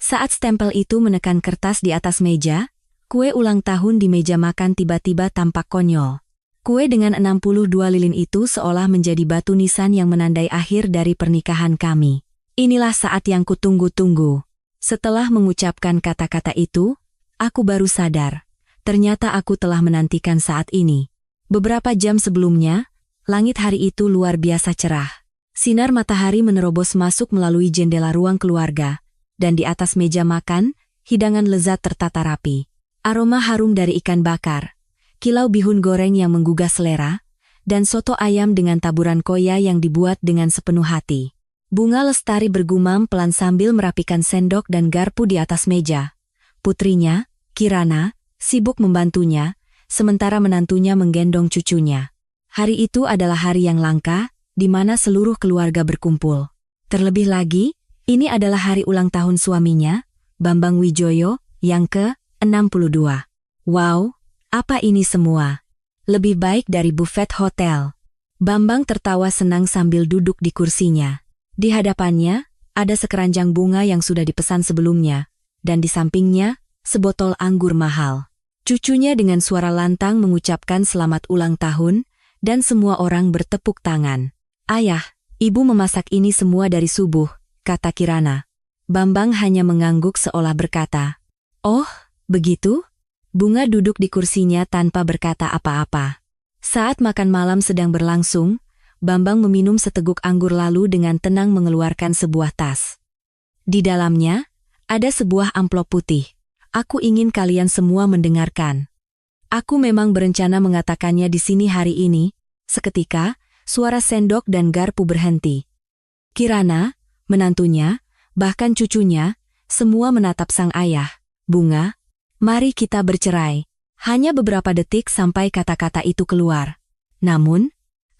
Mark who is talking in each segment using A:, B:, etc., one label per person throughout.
A: Saat stempel itu menekan kertas di atas meja, kue ulang tahun di meja makan tiba-tiba tampak konyol. Kue dengan 62 lilin itu seolah menjadi batu nisan yang menandai akhir dari pernikahan kami. Inilah saat yang kutunggu-tunggu. Setelah mengucapkan kata-kata itu, aku baru sadar. Ternyata aku telah menantikan saat ini. Beberapa jam sebelumnya, langit hari itu luar biasa cerah. Sinar matahari menerobos masuk melalui jendela ruang keluarga, dan di atas meja makan, hidangan lezat tertata rapi. Aroma harum dari ikan bakar, kilau bihun goreng yang menggugah selera, dan soto ayam dengan taburan koya yang dibuat dengan sepenuh hati. Bunga Lestari bergumam pelan sambil merapikan sendok dan garpu di atas meja. Putrinya, Kirana, sibuk membantunya, sementara menantunya menggendong cucunya. Hari itu adalah hari yang langka, di mana seluruh keluarga berkumpul. Terlebih lagi, ini adalah hari ulang tahun suaminya, Bambang Wijoyo, yang ke-62. Wow! Apa ini semua? Lebih baik dari buffet hotel. Bambang tertawa senang sambil duduk di kursinya. Di hadapannya, ada sekeranjang bunga yang sudah dipesan sebelumnya, dan di sampingnya, sebotol anggur mahal. Cucunya dengan suara lantang mengucapkan selamat ulang tahun, dan semua orang bertepuk tangan. Ayah, ibu memasak ini semua dari subuh, kata Kirana. Bambang hanya mengangguk seolah berkata, "Oh, begitu?" Bunga duduk di kursinya tanpa berkata apa-apa. Saat makan malam sedang berlangsung, Bambang meminum seteguk anggur lalu dengan tenang mengeluarkan sebuah tas. Di dalamnya, ada sebuah amplop putih. Aku ingin kalian semua mendengarkan. Aku memang berencana mengatakannya di sini hari ini. Seketika, suara sendok dan garpu berhenti. Kirana, menantunya, bahkan cucunya, semua menatap sang ayah. Bunga, mari kita bercerai. Hanya beberapa detik sampai kata-kata itu keluar. Namun,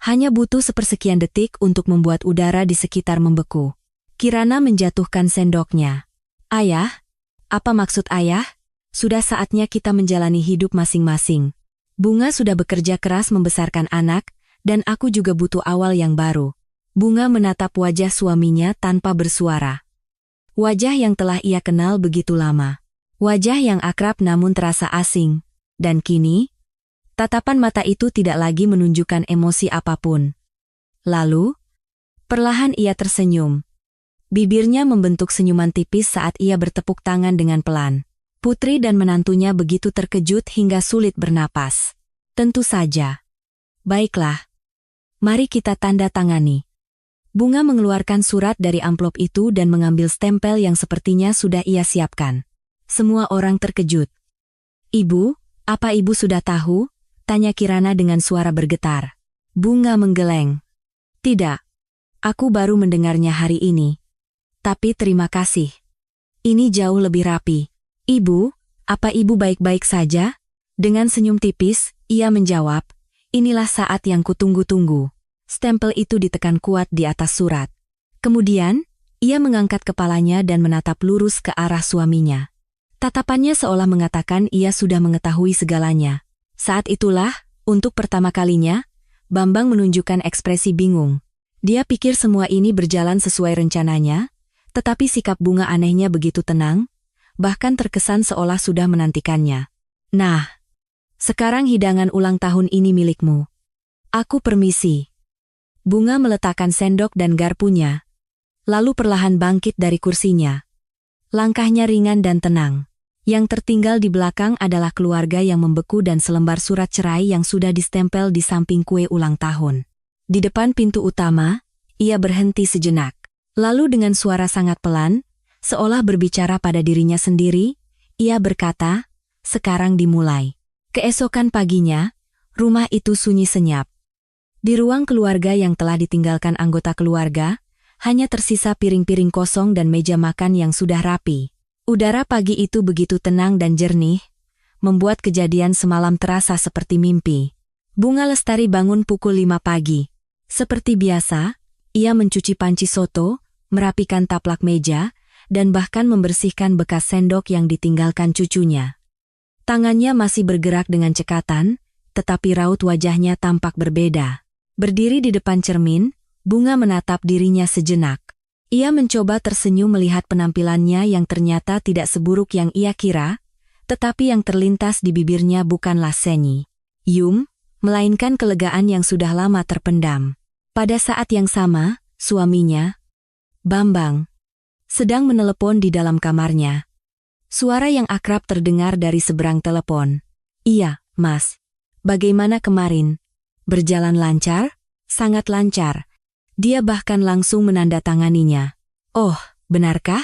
A: hanya butuh sepersekian detik untuk membuat udara di sekitar membeku. Kirana menjatuhkan sendoknya. Ayah, apa maksud ayah? Sudah saatnya kita menjalani hidup masing-masing. Bunga sudah bekerja keras membesarkan anak, dan aku juga butuh awal yang baru. Bunga menatap wajah suaminya tanpa bersuara. Wajah yang telah ia kenal begitu lama. Wajah yang akrab namun terasa asing. Dan kini, tatapan mata itu tidak lagi menunjukkan emosi apapun. Lalu, perlahan ia tersenyum. Bibirnya membentuk senyuman tipis saat ia bertepuk tangan dengan pelan. Putri dan menantunya begitu terkejut hingga sulit bernapas. Tentu saja. Baiklah. Mari kita tanda tangani. Bunga mengeluarkan surat dari amplop itu dan mengambil stempel yang sepertinya sudah ia siapkan. Semua orang terkejut. Ibu, apa ibu sudah tahu? Tanya Kirana dengan suara bergetar. Bunga menggeleng. Tidak. Aku baru mendengarnya hari ini. Tapi terima kasih. Ini jauh lebih rapi. Ibu, apa ibu baik-baik saja? Dengan senyum tipis, ia menjawab, inilah saat yang kutunggu-tunggu. Stempel itu ditekan kuat di atas surat. Kemudian, ia mengangkat kepalanya dan menatap lurus ke arah suaminya. Tatapannya seolah mengatakan ia sudah mengetahui segalanya. Saat itulah, untuk pertama kalinya, Bambang menunjukkan ekspresi bingung. Dia pikir semua ini berjalan sesuai rencananya, tetapi sikap Bunga anehnya begitu tenang, bahkan terkesan seolah sudah menantikannya. Nah, sekarang hidangan ulang tahun ini milikmu. Aku permisi. Bunga meletakkan sendok dan garpunya, lalu perlahan bangkit dari kursinya. Langkahnya ringan dan tenang. Yang tertinggal di belakang adalah keluarga yang membeku dan selembar surat cerai yang sudah distempel di samping kue ulang tahun. Di depan pintu utama, ia berhenti sejenak. Lalu dengan suara sangat pelan, seolah berbicara pada dirinya sendiri, ia berkata, sekarang dimulai. Keesokan paginya, rumah itu sunyi senyap. Di ruang keluarga yang telah ditinggalkan anggota keluarga, hanya tersisa piring-piring kosong dan meja makan yang sudah rapi. Udara pagi itu begitu tenang dan jernih, membuat kejadian semalam terasa seperti mimpi. Bunga Lestari bangun pukul 5 pagi. Seperti biasa, ia mencuci panci soto, merapikan taplak meja, dan bahkan membersihkan bekas sendok yang ditinggalkan cucunya. Tangannya masih bergerak dengan cekatan, tetapi raut wajahnya tampak berbeda. Berdiri di depan cermin, Bunga menatap dirinya sejenak. Ia mencoba tersenyum melihat penampilannya yang ternyata tidak seburuk yang ia kira, tetapi yang terlintas di bibirnya bukanlah senyum, melainkan kelegaan yang sudah lama terpendam. Pada saat yang sama, suaminya, Bambang, sedang menelepon di dalam kamarnya. Suara yang akrab terdengar dari seberang telepon. "Iya, Mas. Bagaimana kemarin? Berjalan lancar?" "Sangat lancar." Dia bahkan langsung menandatanganinya. "Oh, benarkah?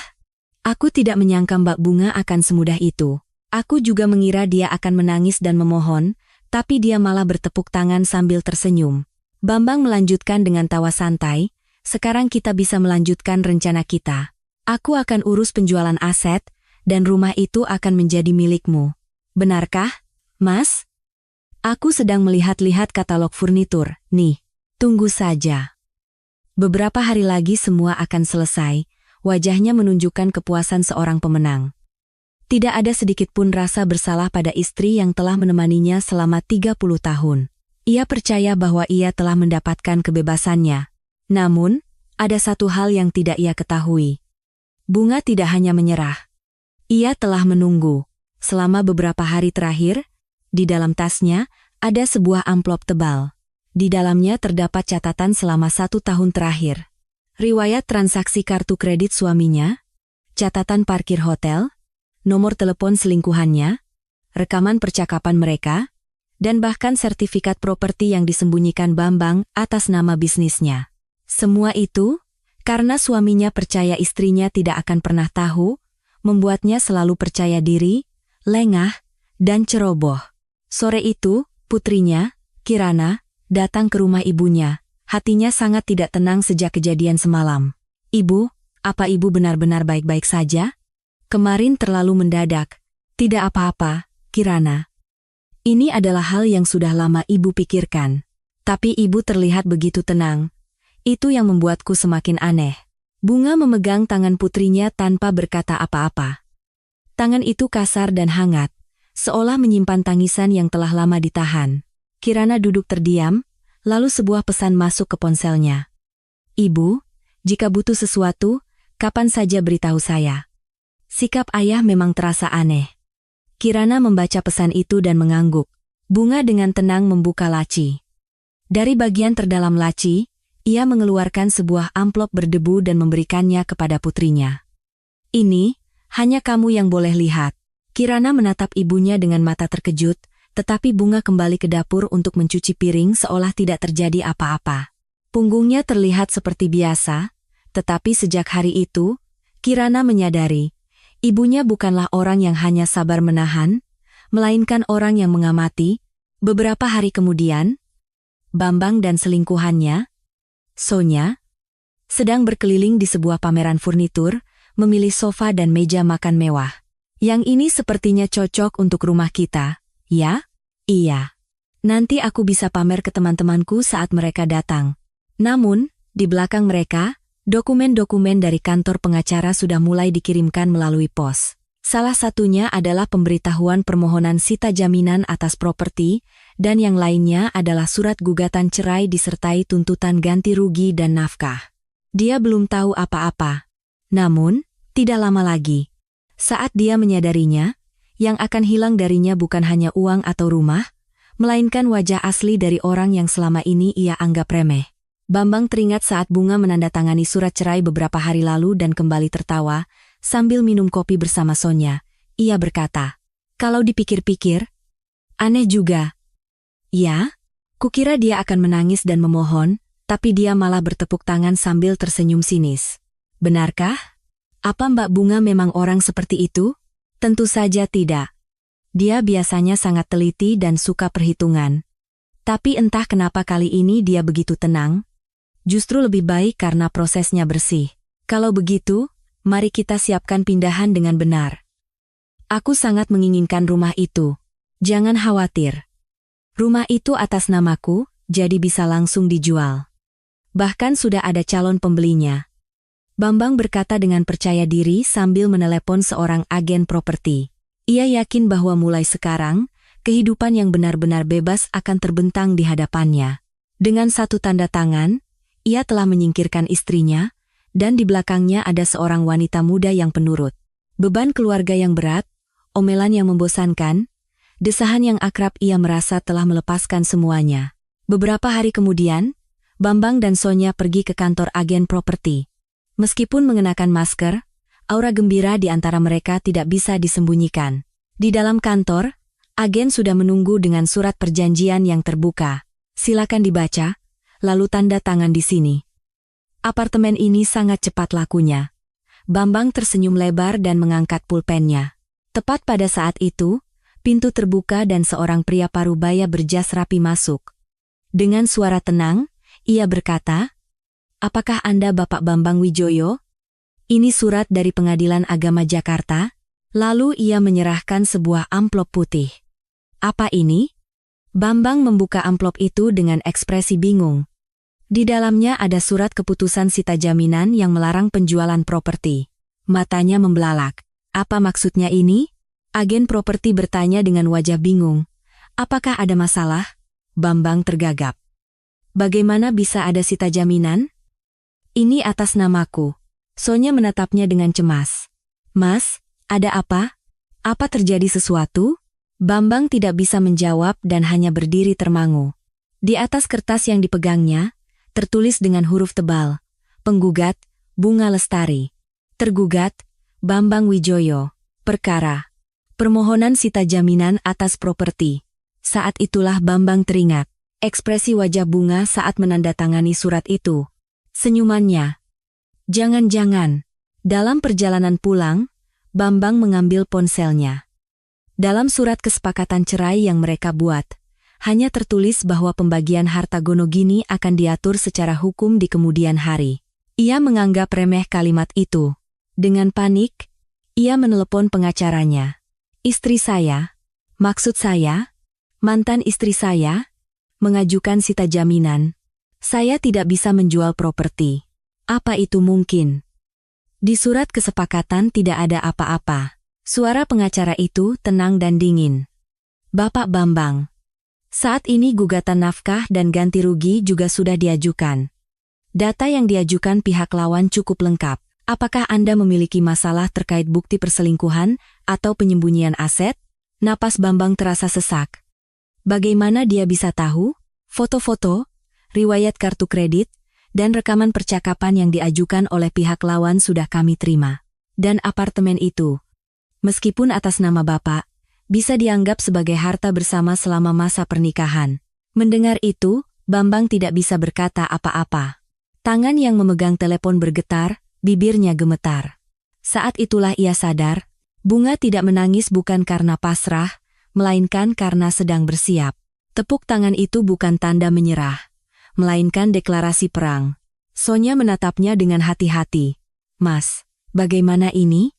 A: Aku tidak menyangka Mbak Bunga akan semudah itu. Aku juga mengira dia akan menangis dan memohon, tapi dia malah bertepuk tangan sambil tersenyum." Bambang melanjutkan dengan tawa santai, "Sekarang kita bisa melanjutkan rencana kita. Aku akan urus penjualan aset, dan rumah itu akan menjadi milikmu. Benarkah, Mas?" "Aku sedang melihat-lihat katalog furnitur, nih. Tunggu saja. Beberapa hari lagi semua akan selesai." Wajahnya menunjukkan kepuasan seorang pemenang. Tidak ada sedikit pun rasa bersalah pada istri yang telah menemaninya selama 30 tahun. Ia percaya bahwa ia telah mendapatkan kebebasannya. Namun, ada satu hal yang tidak ia ketahui. Bunga tidak hanya menyerah. Ia telah menunggu. Selama beberapa hari terakhir, di dalam tasnya ada sebuah amplop tebal. Di dalamnya terdapat catatan selama 1 tahun terakhir. Riwayat transaksi kartu kredit suaminya, catatan parkir hotel, nomor telepon selingkuhannya, rekaman percakapan mereka, dan bahkan sertifikat properti yang disembunyikan Bambang atas nama bisnisnya. Semua itu, karena suaminya percaya istrinya tidak akan pernah tahu, membuatnya selalu percaya diri, lengah, dan ceroboh. Sore itu, putrinya, Kirana, datang ke rumah ibunya. Hatinya sangat tidak tenang sejak kejadian semalam. "Ibu, apa ibu benar-benar baik-baik saja? Kemarin terlalu mendadak." "Tidak apa-apa, Kirana. Ini adalah hal yang sudah lama ibu pikirkan. Tapi ibu terlihat begitu tenang. Itu yang membuatku semakin aneh." Bunga memegang tangan putrinya tanpa berkata apa-apa. Tangan itu kasar dan hangat, seolah menyimpan tangisan yang telah lama ditahan. Kirana duduk terdiam, lalu sebuah pesan masuk ke ponselnya. "Ibu, jika butuh sesuatu, kapan saja beritahu saya." Sikap ayah memang terasa aneh. Kirana membaca pesan itu dan mengangguk. Bunga dengan tenang membuka laci. Dari bagian terdalam laci, ia mengeluarkan sebuah amplop berdebu dan memberikannya kepada putrinya. "Ini, hanya kamu yang boleh lihat." Kirana menatap ibunya dengan mata terkejut, tetapi Bunga kembali ke dapur untuk mencuci piring seolah tidak terjadi apa-apa. Punggungnya terlihat seperti biasa, tetapi sejak hari itu, Kirana menyadari, ibunya bukanlah orang yang hanya sabar menahan, melainkan orang yang mengamati. Beberapa hari kemudian, Bambang dan selingkuhannya, Sonya, sedang berkeliling di sebuah pameran furnitur, memilih sofa dan meja makan mewah. "Yang ini sepertinya cocok untuk rumah kita. Ya? Iya. Nanti aku bisa pamer ke teman-temanku saat mereka datang." Namun, di belakang mereka, dokumen-dokumen dari kantor pengacara sudah mulai dikirimkan melalui pos. Salah satunya adalah pemberitahuan permohonan sita jaminan atas properti, dan yang lainnya adalah surat gugatan cerai disertai tuntutan ganti rugi dan nafkah. Dia belum tahu apa-apa. Namun, tidak lama lagi, saat dia menyadarinya, yang akan hilang darinya bukan hanya uang atau rumah, melainkan wajah asli dari orang yang selama ini ia anggap remeh. Bambang teringat saat Bunga menandatangani surat cerai beberapa hari lalu dan kembali tertawa, sambil minum kopi bersama Sonya. Ia berkata, "Kalau dipikir-pikir, aneh juga. Ya, kukira dia akan menangis dan memohon, tapi dia malah bertepuk tangan sambil tersenyum sinis. Benarkah? Apa Mbak Bunga memang orang seperti itu? Tentu saja tidak. Dia biasanya sangat teliti dan suka perhitungan. Tapi entah kenapa kali ini dia begitu tenang. Justru lebih baik karena prosesnya bersih. Kalau begitu, mari kita siapkan pindahan dengan benar. Aku sangat menginginkan rumah itu. Jangan khawatir. Rumah itu atas namaku, jadi bisa langsung dijual. Bahkan sudah ada calon pembelinya." Bambang berkata dengan percaya diri sambil menelepon seorang agen properti. Ia yakin bahwa mulai sekarang, kehidupan yang benar-benar bebas akan terbentang di hadapannya. Dengan satu tanda tangan, ia telah menyingkirkan istrinya, Dan di belakangnya ada seorang wanita muda yang penurut. Beban keluarga yang berat, omelan yang membosankan, desahan yang akrab ia merasa telah melepaskan semuanya. Beberapa hari kemudian, Bambang dan Sonya pergi ke kantor agen properti. Meskipun mengenakan masker, aura gembira di antara mereka tidak bisa disembunyikan. Di dalam kantor, agen sudah menunggu dengan surat perjanjian yang terbuka. Silakan dibaca, lalu tanda tangan di sini. Apartemen ini sangat cepat lakunya. Bambang tersenyum lebar dan mengangkat pulpennya. Tepat pada saat itu, pintu terbuka dan seorang pria parubaya berjas rapi masuk. Dengan suara tenang, ia berkata, "Apakah Anda Bapak Bambang Wijoyo? Ini surat dari Pengadilan Agama Jakarta." Lalu ia menyerahkan sebuah amplop putih. "Apa ini?" Bambang membuka amplop itu dengan ekspresi bingung. Di dalamnya ada surat keputusan sita jaminan yang melarang penjualan properti. Matanya membelalak. "Apa maksudnya ini?" Agen properti bertanya dengan wajah bingung. "Apakah ada masalah?" Bambang tergagap. "Bagaimana bisa ada sita jaminan?" "Ini atas namaku." Sonya menatapnya dengan cemas. "Mas, ada apa? Apa terjadi sesuatu?" Bambang tidak bisa menjawab dan hanya berdiri termangu. Di atas kertas yang dipegangnya, tertulis dengan huruf tebal, "Penggugat, Bunga Lestari. Tergugat, Bambang Wijoyo. Perkara permohonan sita jaminan atas properti." Saat itulah Bambang teringat ekspresi wajah Bunga saat menandatangani surat itu. Senyumannya. Jangan-jangan. Dalam perjalanan pulang, Bambang mengambil ponselnya. Dalam surat kesepakatan cerai yang mereka buat, hanya tertulis bahwa pembagian harta Gonogini akan diatur secara hukum di kemudian hari. Ia menganggap remeh kalimat itu. Dengan panik, ia menelepon pengacaranya. "Istri saya, maksud saya, mantan istri saya, mengajukan sita jaminan. Saya tidak bisa menjual properti. Apa itu mungkin?" Di surat kesepakatan tidak ada apa-apa. Suara pengacara itu tenang dan dingin. "Bapak Bambang, saat ini gugatan nafkah dan ganti rugi juga sudah diajukan. Data yang diajukan pihak lawan cukup lengkap. Apakah Anda memiliki masalah terkait bukti perselingkuhan atau penyembunyian aset?" Napas Bambang terasa sesak. Bagaimana dia bisa tahu? Foto-foto, riwayat kartu kredit, dan rekaman percakapan yang diajukan oleh pihak lawan sudah kami terima. Dan apartemen itu, meskipun atas nama Bapak, bisa dianggap sebagai harta bersama selama masa pernikahan. Mendengar itu, Bambang tidak bisa berkata apa-apa. Tangan yang memegang telepon bergetar, bibirnya gemetar. Saat itulah ia sadar, Bunga tidak menangis bukan karena pasrah, melainkan karena sedang bersiap. Tepuk tangan itu bukan tanda menyerah, melainkan deklarasi perang. Sonya menatapnya dengan hati-hati. "Mas, bagaimana ini?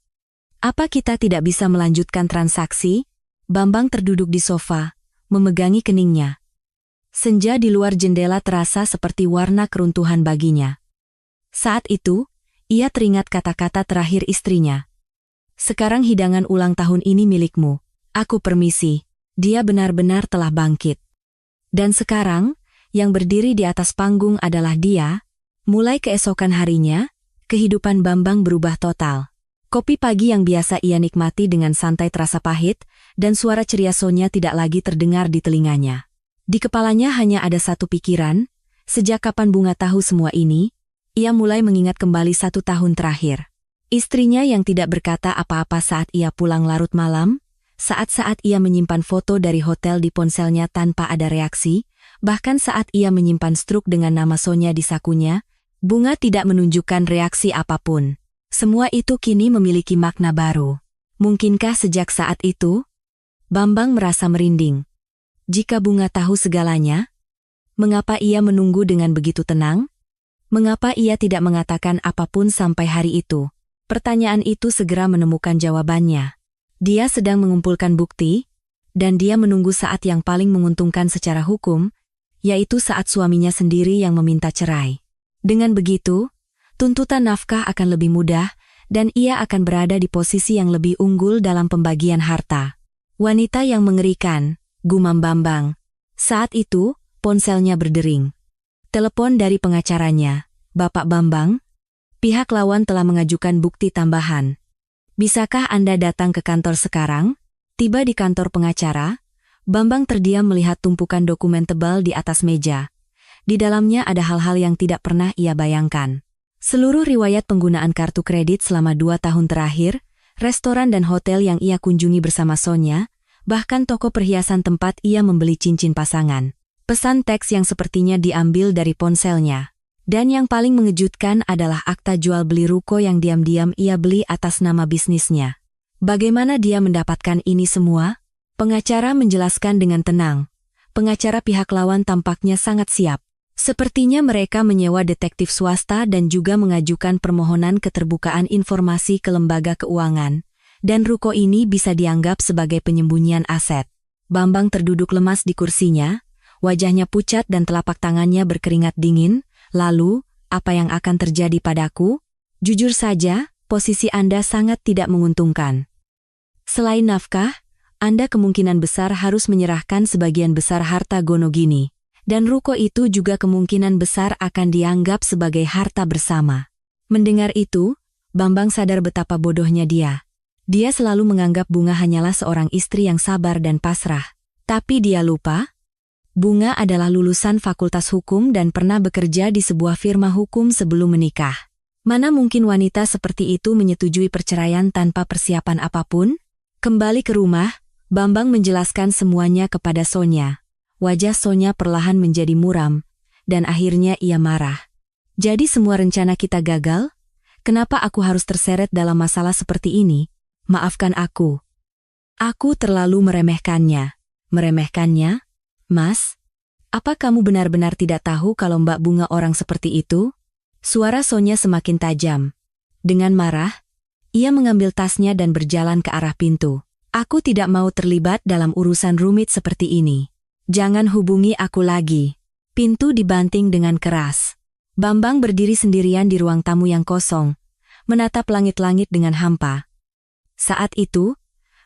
A: Apa kita tidak bisa melanjutkan transaksi?" Bambang terduduk di sofa, memegangi keningnya. Senja di luar jendela terasa seperti warna keruntuhan baginya. Saat itu, ia teringat kata-kata terakhir istrinya. "Sekarang hidangan ulang tahun ini milikmu. Aku permisi." Dia benar-benar telah bangkit. Dan sekarang, yang berdiri di atas panggung adalah dia. Mulai keesokan harinya, kehidupan Bambang berubah total. Kopi pagi yang biasa ia nikmati dengan santai terasa pahit, dan suara ceria Sonya tidak lagi terdengar di telinganya. Di kepalanya hanya ada satu pikiran, sejak kapan Bunga tahu semua ini? Ia mulai mengingat kembali 1 tahun terakhir. Istrinya yang tidak berkata apa-apa saat ia pulang larut malam, saat-saat ia menyimpan foto dari hotel di ponselnya tanpa ada reaksi, bahkan saat ia menyimpan struk dengan nama Sonya di sakunya, Bunga tidak menunjukkan reaksi apapun. Semua itu kini memiliki makna baru. Mungkinkah sejak saat itu? Bambang merasa merinding. Jika Bunga tahu segalanya, mengapa ia menunggu dengan begitu tenang? Mengapa ia tidak mengatakan apapun sampai hari itu? Pertanyaan itu segera menemukan jawabannya. Dia sedang mengumpulkan bukti, dan dia menunggu saat yang paling menguntungkan secara hukum, yaitu saat suaminya sendiri yang meminta cerai. Dengan begitu, tuntutan nafkah akan lebih mudah, dan ia akan berada di posisi yang lebih unggul dalam pembagian harta. Wanita yang mengerikan, gumam Bambang. Saat itu, ponselnya berdering. Telepon dari pengacaranya. "Bapak Bambang?" Pihak lawan telah mengajukan bukti tambahan. Bisakah Anda datang ke kantor sekarang? Tiba di kantor pengacara, Bambang terdiam melihat tumpukan dokumen tebal di atas meja. Di dalamnya ada hal-hal yang tidak pernah ia bayangkan. Seluruh riwayat penggunaan kartu kredit selama 2 tahun terakhir, restoran dan hotel yang ia kunjungi bersama Sonya, bahkan toko perhiasan tempat ia membeli cincin pasangan. Pesan teks yang sepertinya diambil dari ponselnya. Dan yang paling mengejutkan adalah akta jual beli ruko yang diam-diam ia beli atas nama bisnisnya. Bagaimana dia mendapatkan ini semua? Pengacara menjelaskan dengan tenang. Pengacara pihak lawan tampaknya sangat siap. Sepertinya mereka menyewa detektif swasta dan juga mengajukan permohonan keterbukaan informasi ke lembaga keuangan. Dan ruko ini bisa dianggap sebagai penyembunyian aset. Bambang terduduk lemas di kursinya, wajahnya pucat dan telapak tangannya berkeringat dingin. Lalu, apa yang akan terjadi padaku? Jujur saja, posisi Anda sangat tidak menguntungkan. Selain nafkah, Anda kemungkinan besar harus menyerahkan sebagian besar harta Gonogini. Dan ruko itu juga kemungkinan besar akan dianggap sebagai harta bersama. Mendengar itu, Bambang sadar betapa bodohnya dia. Dia selalu menganggap Bunga hanyalah seorang istri yang sabar dan pasrah. Tapi dia lupa, Bunga adalah lulusan Fakultas Hukum dan pernah bekerja di sebuah firma hukum sebelum menikah. Mana mungkin wanita seperti itu menyetujui perceraian tanpa persiapan apapun? Kembali ke rumah, Bambang menjelaskan semuanya kepada Sonya. Wajah Sonya perlahan menjadi muram, dan akhirnya ia marah. Jadi semua rencana kita gagal? Kenapa aku harus terseret dalam masalah seperti ini? Maafkan aku. Aku terlalu meremehkannya. Meremehkannya? Mas, apa kamu benar-benar tidak tahu kalau Mbak Bunga orang seperti itu? Suara Sonya semakin tajam. Dengan marah, ia mengambil tasnya dan berjalan ke arah pintu. Aku tidak mau terlibat dalam urusan rumit seperti ini. Jangan hubungi aku lagi. Pintu dibanting dengan keras. Bambang berdiri sendirian di ruang tamu yang kosong, menatap langit-langit dengan hampa. Saat itu,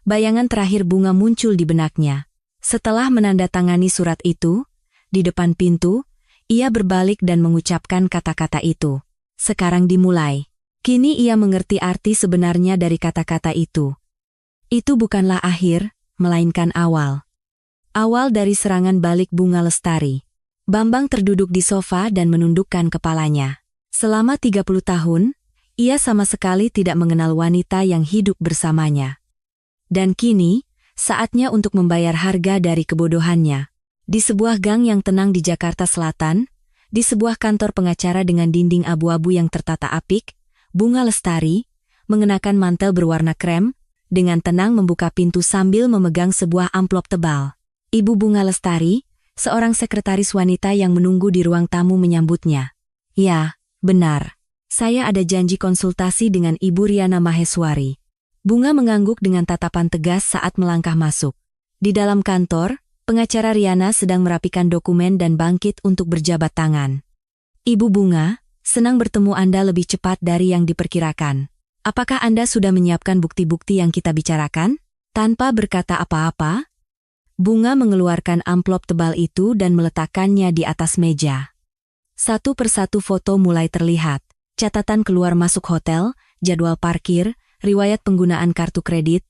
A: bayangan terakhir Bunga muncul di benaknya. Setelah menandatangani surat itu, di depan pintu, ia berbalik dan mengucapkan kata-kata itu. Sekarang dimulai. Kini ia mengerti arti sebenarnya dari kata-kata itu. Itu bukanlah akhir, melainkan awal. Awal dari serangan balik Bunga Lestari. Bambang terduduk di sofa dan menundukkan kepalanya. Selama 30 tahun, ia sama sekali tidak mengenal wanita yang hidup bersamanya. Dan kini, saatnya untuk membayar harga dari kebodohannya. Di sebuah gang yang tenang di Jakarta Selatan, di sebuah kantor pengacara dengan dinding abu-abu yang tertata apik, Bunga Lestari, mengenakan mantel berwarna krem, dengan tenang membuka pintu sambil memegang sebuah amplop tebal. Ibu Bunga Lestari, seorang sekretaris wanita yang menunggu di ruang tamu menyambutnya. Ya, benar. Saya ada janji konsultasi dengan Ibu Riana Maheswari. Bunga mengangguk dengan tatapan tegas saat melangkah masuk. Di dalam kantor, pengacara Riana sedang merapikan dokumen dan bangkit untuk berjabat tangan. Ibu Bunga, senang bertemu Anda lebih cepat dari yang diperkirakan. Apakah Anda sudah menyiapkan bukti-bukti yang kita bicarakan? Tanpa berkata apa-apa, Bunga mengeluarkan amplop tebal itu dan meletakkannya di atas meja. Satu persatu foto mulai terlihat. Catatan keluar masuk hotel, jadwal parkir, riwayat penggunaan kartu kredit,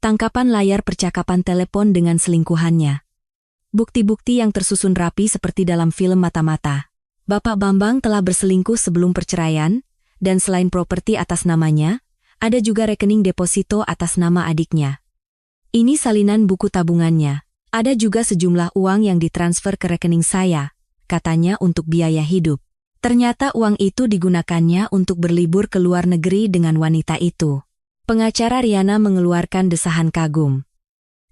A: tangkapan layar percakapan telepon dengan selingkuhannya. Bukti-bukti yang tersusun rapi seperti dalam film mata-mata. Bapak Bambang telah berselingkuh sebelum perceraian, dan selain properti atas namanya, ada juga rekening deposito atas nama adiknya. Ini salinan buku tabungannya. Ada juga sejumlah uang yang ditransfer ke rekening saya, katanya untuk biaya hidup. Ternyata uang itu digunakannya untuk berlibur ke luar negeri dengan wanita itu. Pengacara Riana mengeluarkan desahan kagum.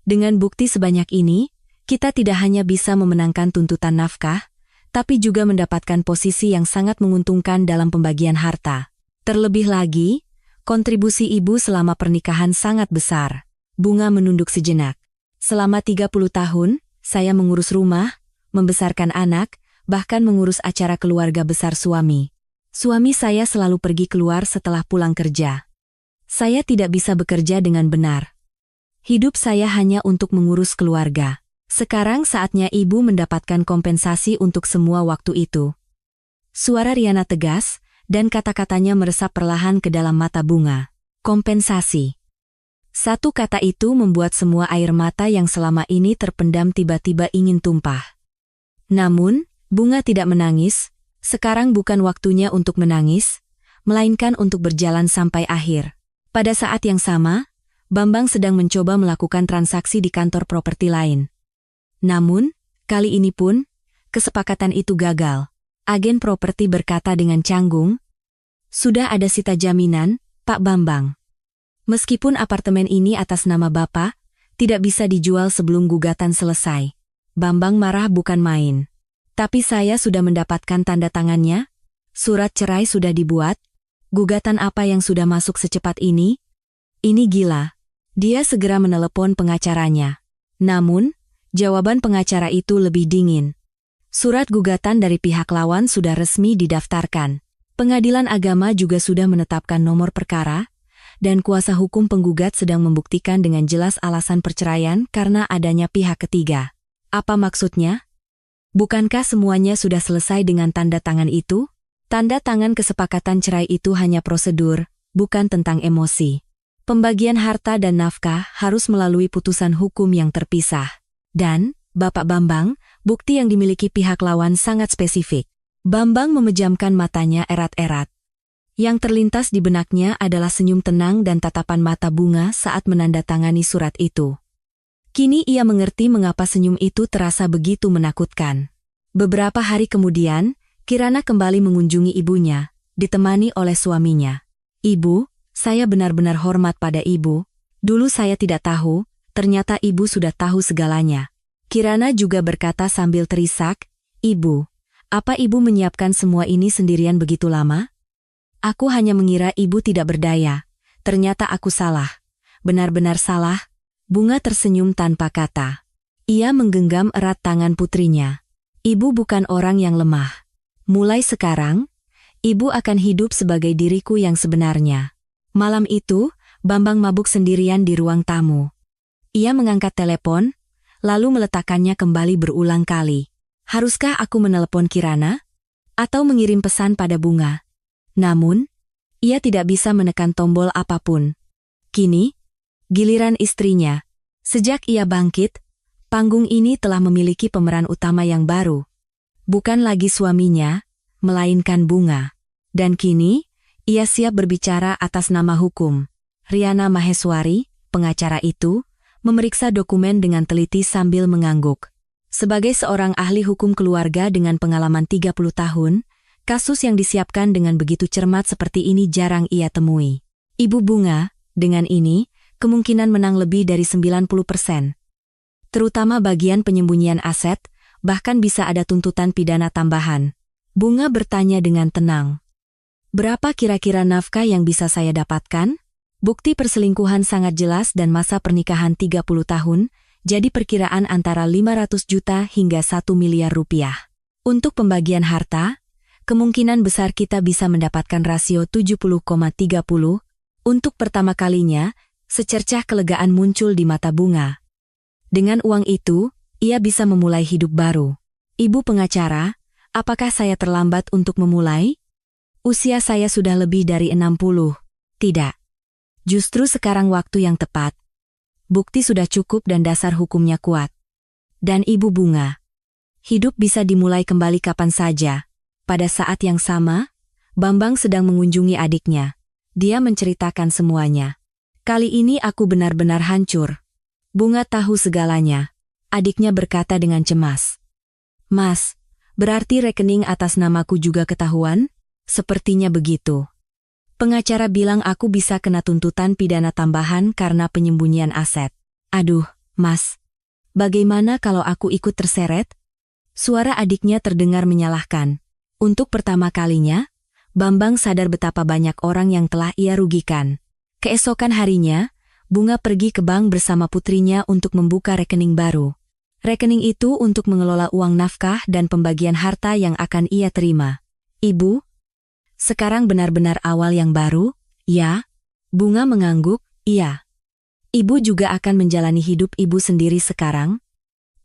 A: Dengan bukti sebanyak ini, kita tidak hanya bisa memenangkan tuntutan nafkah, tapi juga mendapatkan posisi yang sangat menguntungkan dalam pembagian harta. Terlebih lagi, kontribusi ibu selama pernikahan sangat besar. Bunga menunduk sejenak. Selama 30 tahun, saya mengurus rumah, membesarkan anak, bahkan mengurus acara keluarga besar suami. Suami saya selalu pergi keluar setelah pulang kerja. Saya tidak bisa bekerja dengan benar. Hidup saya hanya untuk mengurus keluarga. Sekarang saatnya ibu mendapatkan kompensasi untuk semua waktu itu. Suara Riana tegas, dan kata-katanya meresap perlahan ke dalam mata Bunga. Kompensasi. Satu kata itu membuat semua air mata yang selama ini terpendam tiba-tiba ingin tumpah. Namun, Bunga tidak menangis. Sekarang bukan waktunya untuk menangis, melainkan untuk berjalan sampai akhir. Pada saat yang sama, Bambang sedang mencoba melakukan transaksi di kantor properti lain. Namun, kali ini pun, kesepakatan itu gagal. Agen properti berkata dengan canggung, "Sudah ada sita jaminan, Pak Bambang. Meskipun apartemen ini atas nama Bapak, tidak bisa dijual sebelum gugatan selesai." Bambang marah bukan main. "Tapi saya sudah mendapatkan tanda tangannya, surat cerai sudah dibuat, gugatan apa yang sudah masuk secepat ini? Ini gila." Dia segera menelepon pengacaranya. Namun, jawaban pengacara itu lebih dingin. Surat gugatan dari pihak lawan sudah resmi didaftarkan. Pengadilan agama juga sudah menetapkan nomor perkara, dan kuasa hukum penggugat sedang membuktikan dengan jelas alasan perceraian karena adanya pihak ketiga. Apa maksudnya? Bukankah semuanya sudah selesai dengan tanda tangan itu? Tanda tangan kesepakatan cerai itu hanya prosedur, bukan tentang emosi. Pembagian harta dan nafkah harus melalui putusan hukum yang terpisah. Dan, Bapak Bambang, bukti yang dimiliki pihak lawan sangat spesifik. Bambang memejamkan matanya erat-erat. Yang terlintas di benaknya adalah senyum tenang dan tatapan mata Bunga saat menandatangani surat itu. Kini ia mengerti mengapa senyum itu terasa begitu menakutkan. Beberapa hari kemudian, Kirana kembali mengunjungi ibunya, ditemani oleh suaminya. "Ibu, saya benar-benar hormat pada Ibu. Dulu saya tidak tahu, ternyata Ibu sudah tahu segalanya." Kirana juga berkata sambil terisak, "Ibu, apa Ibu menyiapkan semua ini sendirian begitu lama? Aku hanya mengira Ibu tidak berdaya. Ternyata aku salah. Benar-benar salah." Bunga tersenyum tanpa kata. Ia menggenggam erat tangan putrinya. "Ibu bukan orang yang lemah. Mulai sekarang, Ibu akan hidup sebagai diriku yang sebenarnya." Malam itu, Bambang mabuk sendirian di ruang tamu. Ia mengangkat telepon, lalu meletakkannya kembali berulang kali. Haruskah aku menelepon Kirana? Atau mengirim pesan pada Bunga? Namun, ia tidak bisa menekan tombol apapun. Kini, giliran istrinya. Sejak ia bangkit, panggung ini telah memiliki pemeran utama yang baru. Bukan lagi suaminya, melainkan Bunga. Dan kini, ia siap berbicara atas nama hukum. Riana Maheswari, pengacara itu, memeriksa dokumen dengan teliti sambil mengangguk. Sebagai seorang ahli hukum keluarga dengan pengalaman 30 tahun, kasus yang disiapkan dengan begitu cermat seperti ini jarang ia temui. Ibu Bunga, dengan ini, kemungkinan menang lebih dari 90%. Terutama bagian penyembunyian aset, bahkan bisa ada tuntutan pidana tambahan. Bunga bertanya dengan tenang. "Berapa kira-kira nafkah yang bisa saya dapatkan?" Bukti perselingkuhan sangat jelas dan masa pernikahan 30 tahun, jadi perkiraan antara 500 juta hingga 1 miliar rupiah. Untuk pembagian harta, kemungkinan besar kita bisa mendapatkan rasio 70,30. Untuk pertama kalinya, secercah kelegaan muncul di mata Bunga. Dengan uang itu, ia bisa memulai hidup baru. "Ibu pengacara, apakah saya terlambat untuk memulai? Usia saya sudah lebih dari 60. Tidak. Justru sekarang waktu yang tepat. Bukti sudah cukup dan dasar hukumnya kuat. Dan Ibu Bunga, hidup bisa dimulai kembali kapan saja." Pada saat yang sama, Bambang sedang mengunjungi adiknya. Dia menceritakan semuanya. "Kali ini aku benar-benar hancur. Bunga tahu segalanya." Adiknya berkata dengan cemas. "Mas, berarti rekening atas namaku juga ketahuan?" "Sepertinya begitu. Pengacara bilang aku bisa kena tuntutan pidana tambahan karena penyembunyian aset." "Aduh, Mas. Bagaimana kalau aku ikut terseret?" Suara adiknya terdengar menyalahkan. Untuk pertama kalinya, Bambang sadar betapa banyak orang yang telah ia rugikan. Keesokan harinya, Bunga pergi ke bank bersama putrinya untuk membuka rekening baru. Rekening itu untuk mengelola uang nafkah dan pembagian harta yang akan ia terima. "Ibu, sekarang benar-benar awal yang baru, ya?" Bunga mengangguk, "Iya. Ibu juga akan menjalani hidup ibu sendiri sekarang,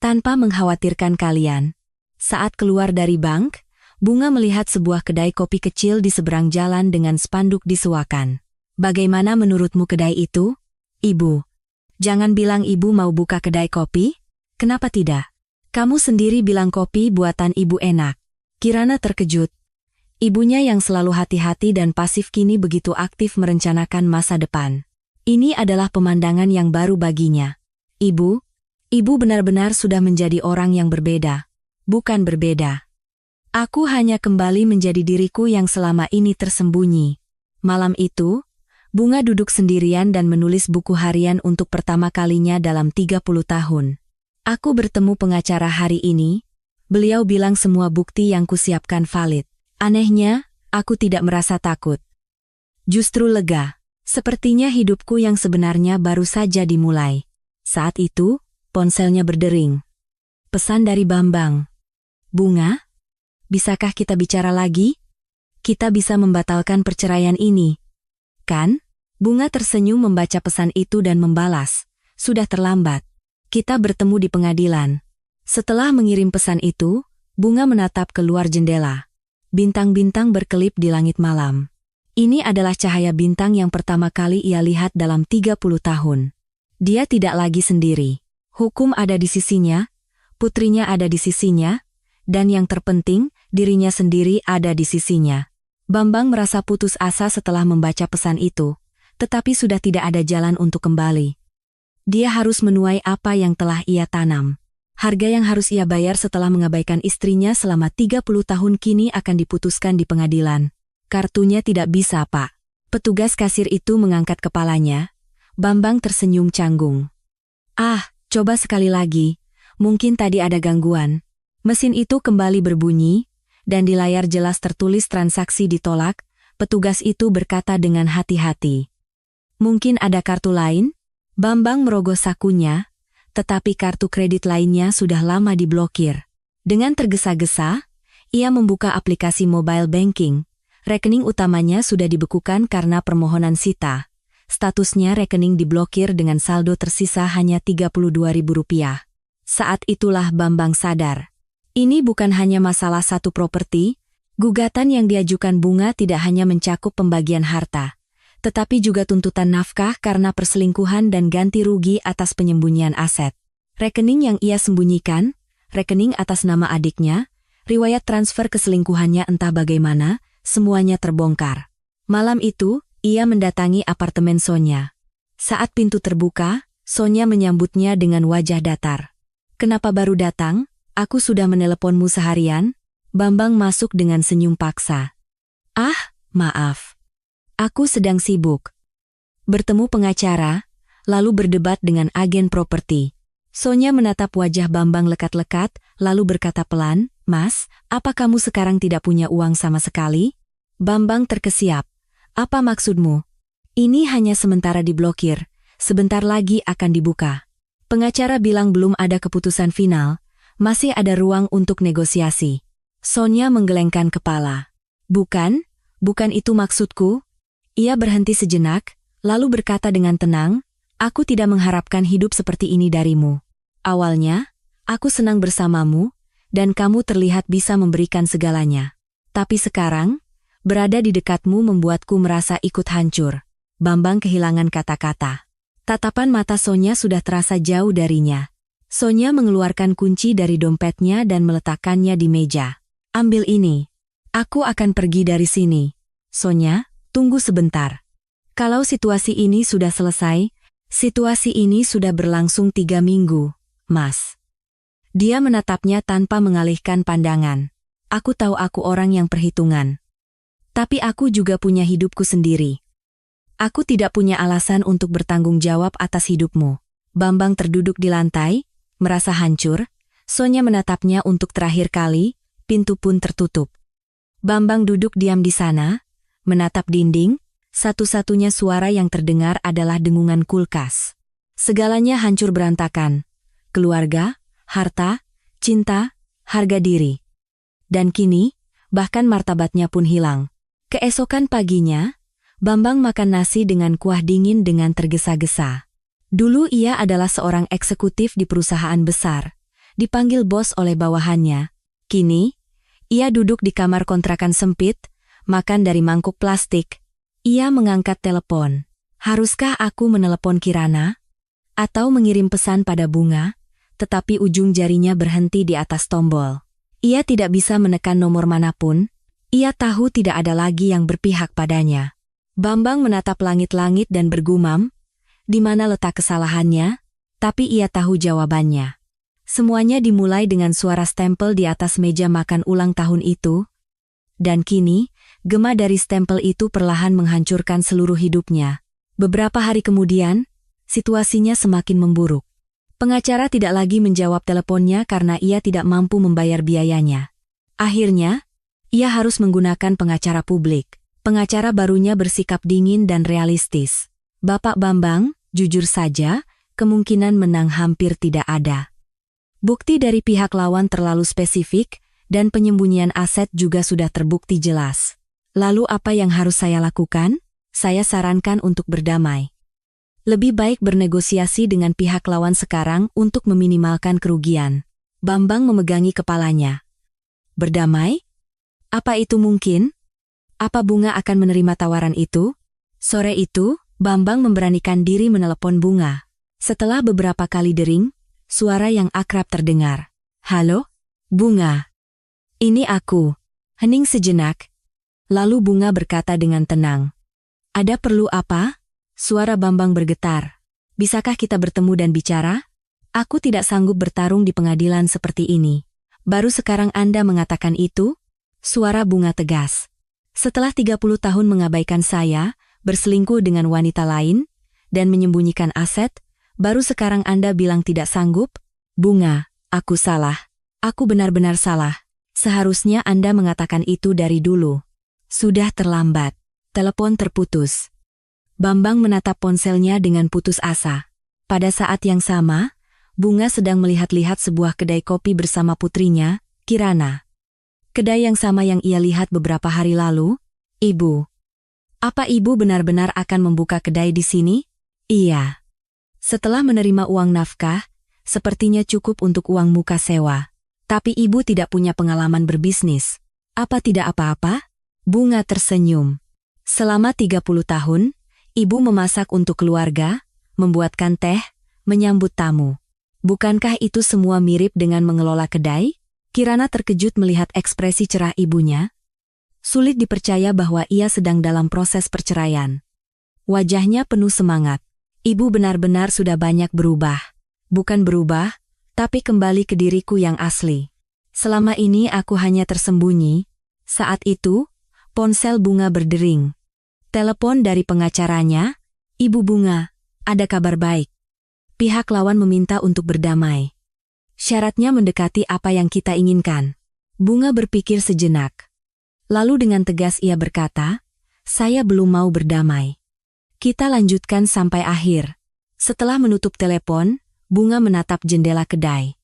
A: tanpa mengkhawatirkan kalian." Saat keluar dari bank, Bunga melihat sebuah kedai kopi kecil di seberang jalan dengan spanduk disewakan. Bagaimana menurutmu kedai itu? Ibu. Jangan bilang ibu mau buka kedai kopi? Kenapa tidak? Kamu sendiri bilang kopi buatan ibu enak. Kirana terkejut. Ibunya yang selalu hati-hati dan pasif kini begitu aktif merencanakan masa depan. Ini adalah pemandangan yang baru baginya. Ibu benar-benar sudah menjadi orang yang berbeda. Bukan berbeda. Aku hanya kembali menjadi diriku yang selama ini tersembunyi. Malam itu, Bunga duduk sendirian dan menulis buku harian untuk pertama kalinya dalam 30 tahun. Aku bertemu pengacara hari ini. Beliau bilang semua bukti yang kusiapkan valid. Anehnya, aku tidak merasa takut. Justru lega. Sepertinya hidupku yang sebenarnya baru saja dimulai. Saat itu, ponselnya berdering. Pesan dari Bambang. Bunga, bisakah kita bicara lagi? Kita bisa membatalkan perceraian ini. Kan? Bunga tersenyum membaca pesan itu dan membalas. Sudah terlambat. Kita bertemu di pengadilan. Setelah mengirim pesan itu, Bunga menatap keluar jendela. Bintang-bintang berkelip di langit malam. Ini adalah cahaya bintang yang pertama kali ia lihat dalam 30 tahun. Dia tidak lagi sendiri. Hukum ada di sisinya, putrinya ada di sisinya, dan yang terpenting, dirinya sendiri ada di sisinya. Bambang merasa putus asa setelah membaca pesan itu, tetapi sudah tidak ada jalan untuk kembali. Dia harus menuai apa yang telah ia tanam. Harga yang harus ia bayar setelah mengabaikan istrinya selama 30 tahun kini akan diputuskan di pengadilan. Kartunya tidak bisa, Pak. Petugas kasir itu mengangkat kepalanya. Bambang tersenyum canggung. Coba sekali lagi. Mungkin tadi ada gangguan. Mesin itu kembali berbunyi, dan di layar jelas tertulis transaksi ditolak. Petugas itu berkata dengan hati-hati. Mungkin ada kartu lain? Bambang merogoh sakunya, tetapi kartu kredit lainnya sudah lama diblokir. Dengan tergesa-gesa, ia membuka aplikasi mobile banking. Rekening utamanya sudah dibekukan karena permohonan sita. Statusnya rekening diblokir dengan saldo tersisa hanya Rp32.000. Saat itulah Bambang sadar. Ini bukan hanya masalah satu properti. Gugatan yang diajukan Bunga tidak hanya mencakup pembagian harta, tetapi juga tuntutan nafkah karena perselingkuhan dan ganti rugi atas penyembunyian aset. Rekening yang ia sembunyikan, rekening atas nama adiknya, riwayat transfer keselingkuhannya entah bagaimana, semuanya terbongkar. Malam itu, ia mendatangi apartemen Sonya. Saat pintu terbuka, Sonya menyambutnya dengan wajah datar. Kenapa baru datang? Aku sudah meneleponmu seharian. Bambang masuk dengan senyum paksa. Maaf. Aku sedang sibuk. Bertemu pengacara, lalu berdebat dengan agen properti. Sonya menatap wajah Bambang lekat-lekat, lalu berkata pelan, Mas, apa kamu sekarang tidak punya uang sama sekali? Bambang terkesiap. Apa maksudmu? Ini hanya sementara diblokir, sebentar lagi akan dibuka. Pengacara bilang belum ada keputusan final, masih ada ruang untuk negosiasi. Sonya menggelengkan kepala. Bukan itu maksudku. Ia berhenti sejenak, lalu berkata dengan tenang, aku tidak mengharapkan hidup seperti ini darimu. Awalnya, aku senang bersamamu, dan kamu terlihat bisa memberikan segalanya. Tapi sekarang, berada di dekatmu membuatku merasa ikut hancur. Bambang kehilangan kata-kata. Tatapan mata Sonya sudah terasa jauh darinya. Sonya mengeluarkan kunci dari dompetnya dan meletakkannya di meja. Ambil ini. Aku akan pergi dari sini. Sonya, tunggu sebentar. Kalau situasi ini sudah selesai, situasi ini sudah berlangsung 3 minggu, Mas. Dia menatapnya tanpa mengalihkan pandangan. Aku tahu aku orang yang perhitungan. Tapi aku juga punya hidupku sendiri. Aku tidak punya alasan untuk bertanggung jawab atas hidupmu. Bambang terduduk di lantai, merasa hancur. Sonya menatapnya untuk terakhir kali, pintu pun tertutup. Bambang duduk diam di sana, menatap dinding. Satu-satunya suara yang terdengar adalah dengungan kulkas. Segalanya hancur berantakan. Keluarga, harta, cinta, harga diri. Dan kini, bahkan martabatnya pun hilang. Keesokan paginya, Bambang makan nasi dengan kuah dingin dengan tergesa-gesa. Dulu ia adalah seorang eksekutif di perusahaan besar, dipanggil bos oleh bawahannya. Kini, Ia duduk di kamar kontrakan sempit, makan dari mangkuk plastik. Ia mengangkat telepon. Haruskah aku menelepon Kirana? Atau mengirim pesan pada Bunga? Tetapi ujung jarinya berhenti di atas tombol. Ia tidak bisa menekan nomor manapun. Ia tahu tidak ada lagi yang berpihak padanya. Bambang menatap langit-langit dan bergumam, di mana letak kesalahannya? Tapi ia tahu jawabannya. Semuanya dimulai dengan suara stempel di atas meja makan ulang tahun itu. Dan kini, gema dari stempel itu perlahan menghancurkan seluruh hidupnya. Beberapa hari kemudian, situasinya semakin memburuk. Pengacara tidak lagi menjawab teleponnya karena ia tidak mampu membayar biayanya. Akhirnya, ia harus menggunakan pengacara publik. Pengacara barunya bersikap dingin dan realistis. Bapak Bambang, jujur saja, kemungkinan menang hampir tidak ada. Bukti dari pihak lawan terlalu spesifik, dan penyembunyian aset juga sudah terbukti jelas. Lalu apa yang harus saya lakukan? Saya sarankan untuk berdamai. Lebih baik bernegosiasi dengan pihak lawan sekarang untuk meminimalkan kerugian. Bambang memegangi kepalanya. Berdamai? Apa itu mungkin? Apa Bunga akan menerima tawaran itu? Sore itu, Bambang memberanikan diri menelepon Bunga. Setelah beberapa kali dering, suara yang akrab terdengar. Halo? Bunga. Ini aku. Hening sejenak. Lalu Bunga berkata dengan tenang. Ada perlu apa? Suara Bambang bergetar. Bisakah kita bertemu dan bicara? Aku tidak sanggup bertarung di pengadilan seperti ini. Baru sekarang Anda mengatakan itu? Suara Bunga tegas. Setelah 30 tahun mengabaikan saya, berselingkuh dengan wanita lain, dan menyembunyikan aset, baru sekarang Anda bilang tidak sanggup? Bunga, aku salah. Aku benar-benar salah. Seharusnya Anda mengatakan itu dari dulu. Sudah terlambat. Telepon terputus. Bambang menatap ponselnya dengan putus asa. Pada saat yang sama, Bunga sedang melihat-lihat sebuah kedai kopi bersama putrinya, Kirana. Kedai yang sama yang ia lihat beberapa hari lalu. Ibu. Apa ibu benar-benar akan membuka kedai di sini? Iya. Setelah menerima uang nafkah, sepertinya cukup untuk uang muka sewa. Tapi ibu tidak punya pengalaman berbisnis. Apa tidak apa-apa? Bunga tersenyum. Selama 30 tahun, ibu memasak untuk keluarga, membuatkan teh, menyambut tamu. Bukankah itu semua mirip dengan mengelola kedai? Kirana terkejut melihat ekspresi cerah ibunya. Sulit dipercaya bahwa ia sedang dalam proses perceraian. Wajahnya penuh semangat. Ibu benar-benar sudah banyak berubah. Bukan berubah, tapi kembali ke diriku yang asli. Selama ini aku hanya tersembunyi. Saat itu, ponsel Bunga berdering. Telepon dari pengacaranya, Ibu Bunga, ada kabar baik. Pihak lawan meminta untuk berdamai. Syaratnya mendekati apa yang kita inginkan. Bunga berpikir sejenak. Lalu dengan tegas ia berkata, saya belum mau berdamai. Kita lanjutkan sampai akhir. Setelah menutup telepon, Bunga menatap jendela kedai.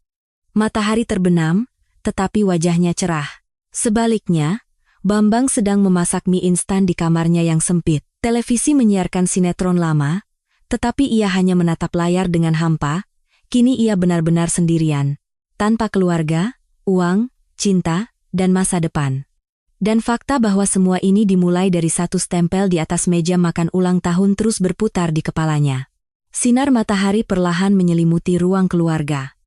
A: Matahari terbenam, tetapi wajahnya cerah. Sebaliknya, Bambang sedang memasak mie instan di kamarnya yang sempit. Televisi menyiarkan sinetron lama, tetapi ia hanya menatap layar dengan hampa. Kini ia benar-benar sendirian, tanpa keluarga, uang, cinta, dan masa depan. Dan fakta bahwa semua ini dimulai dari satu stempel di atas meja makan ulang tahun terus berputar di kepalanya. Sinar matahari perlahan menyelimuti ruang keluarga.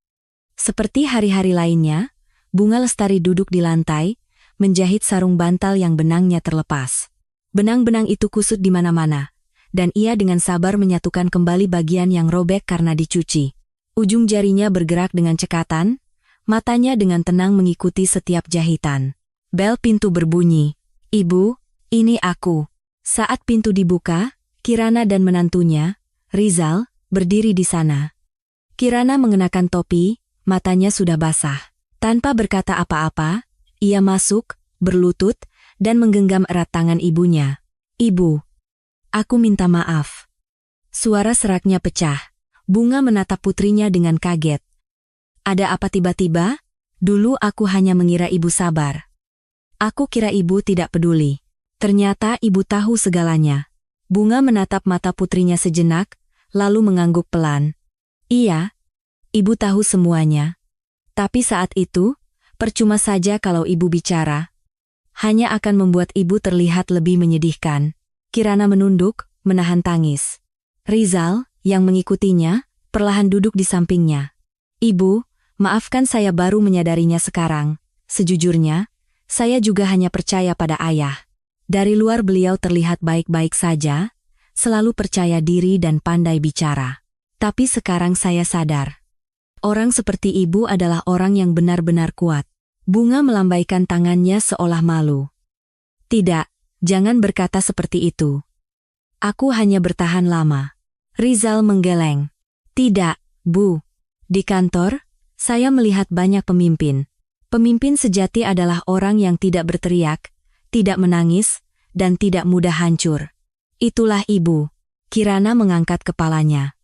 A: Seperti hari-hari lainnya, Bunga Lestari duduk di lantai, menjahit sarung bantal yang benangnya terlepas. Benang-benang itu kusut di mana-mana, dan ia dengan sabar menyatukan kembali bagian yang robek karena dicuci. Ujung jarinya bergerak dengan cekatan, matanya dengan tenang mengikuti setiap jahitan. Bel pintu berbunyi. Ibu, ini aku. Saat pintu dibuka, Kirana dan menantunya, Rizal, berdiri di sana. Kirana mengenakan topi, matanya sudah basah. Tanpa berkata apa-apa, ia masuk, berlutut, dan menggenggam erat tangan ibunya. Ibu, aku minta maaf. Suara seraknya pecah. Bunga menatap putrinya dengan kaget. Ada apa tiba-tiba? Dulu aku hanya mengira ibu sabar. Aku kira ibu tidak peduli. Ternyata ibu tahu segalanya. Bunga menatap mata putrinya sejenak, lalu mengangguk pelan. Iya, ibu tahu semuanya. Tapi saat itu, Percuma saja kalau ibu bicara. Hanya akan membuat ibu terlihat lebih menyedihkan. Kirana menunduk, menahan tangis. Rizal, yang mengikutinya, perlahan duduk di sampingnya. Ibu, maafkan saya baru menyadarinya sekarang. Sejujurnya, saya juga hanya percaya pada ayah. Dari luar beliau terlihat baik-baik saja, selalu percaya diri dan pandai bicara. Tapi sekarang saya sadar. Orang seperti ibu adalah orang yang benar-benar kuat. Bunga melambaikan tangannya seolah malu. Tidak, jangan berkata seperti itu. Aku hanya bertahan lama. Rizal menggeleng. Tidak, Bu. Di kantor, saya melihat banyak pemimpin. Pemimpin sejati adalah orang yang tidak berteriak, tidak menangis, dan tidak mudah hancur. Itulah ibu. Kirana mengangkat kepalanya.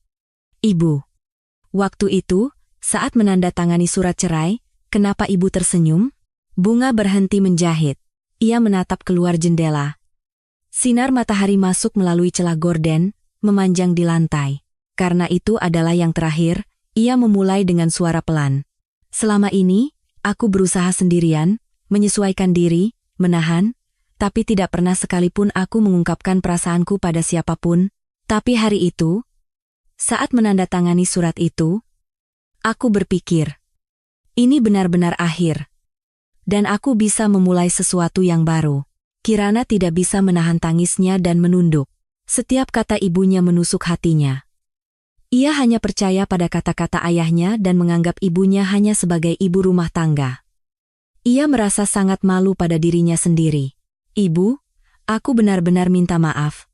A: Ibu. Waktu itu, saat menandatangani surat cerai, kenapa ibu tersenyum? Bunga berhenti menjahit. Ia menatap keluar jendela. Sinar matahari masuk melalui celah gorden, memanjang di lantai. Karena itu adalah yang terakhir, ia memulai dengan suara pelan. Selama ini, aku berusaha sendirian, menyesuaikan diri, menahan, tapi tidak pernah sekalipun aku mengungkapkan perasaanku pada siapapun. Tapi hari itu, saat menandatangani surat itu, aku berpikir, ini benar-benar akhir. Dan aku bisa memulai sesuatu yang baru. Kirana tidak bisa menahan tangisnya dan menunduk. Setiap kata ibunya menusuk hatinya. Ia hanya percaya pada kata-kata ayahnya dan menganggap ibunya hanya sebagai ibu rumah tangga. Ia merasa sangat malu pada dirinya sendiri. Ibu, aku benar-benar minta maaf.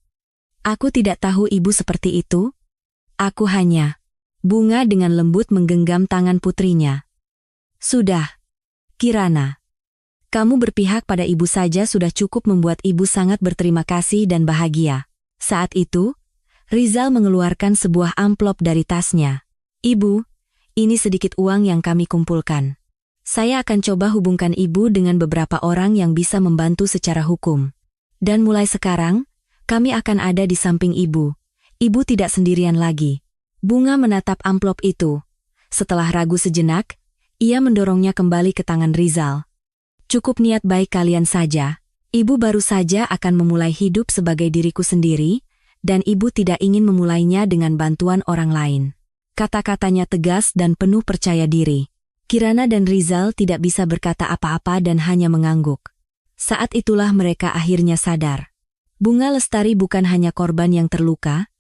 A: Aku tidak tahu ibu seperti itu. Aku hanya... Bunga dengan lembut menggenggam tangan putrinya. Sudah. Kirana. Kamu berpihak pada ibu saja sudah cukup membuat ibu sangat berterima kasih dan bahagia. Saat itu, Rizal mengeluarkan sebuah amplop dari tasnya. Ibu, ini sedikit uang yang kami kumpulkan. Saya akan coba hubungkan ibu dengan beberapa orang yang bisa membantu secara hukum. Dan mulai sekarang, kami akan ada di samping ibu. Ibu tidak sendirian lagi. Bunga menatap amplop itu. Setelah ragu sejenak, ia mendorongnya kembali ke tangan Rizal. Cukup niat baik kalian saja. Ibu baru saja akan memulai hidup sebagai diriku sendiri, dan ibu tidak ingin memulainya dengan bantuan orang lain. Kata-katanya tegas dan penuh percaya diri. Kirana dan Rizal tidak bisa berkata apa-apa dan hanya mengangguk. Saat itulah mereka akhirnya sadar. Bunga Lestari bukan hanya korban yang terluka,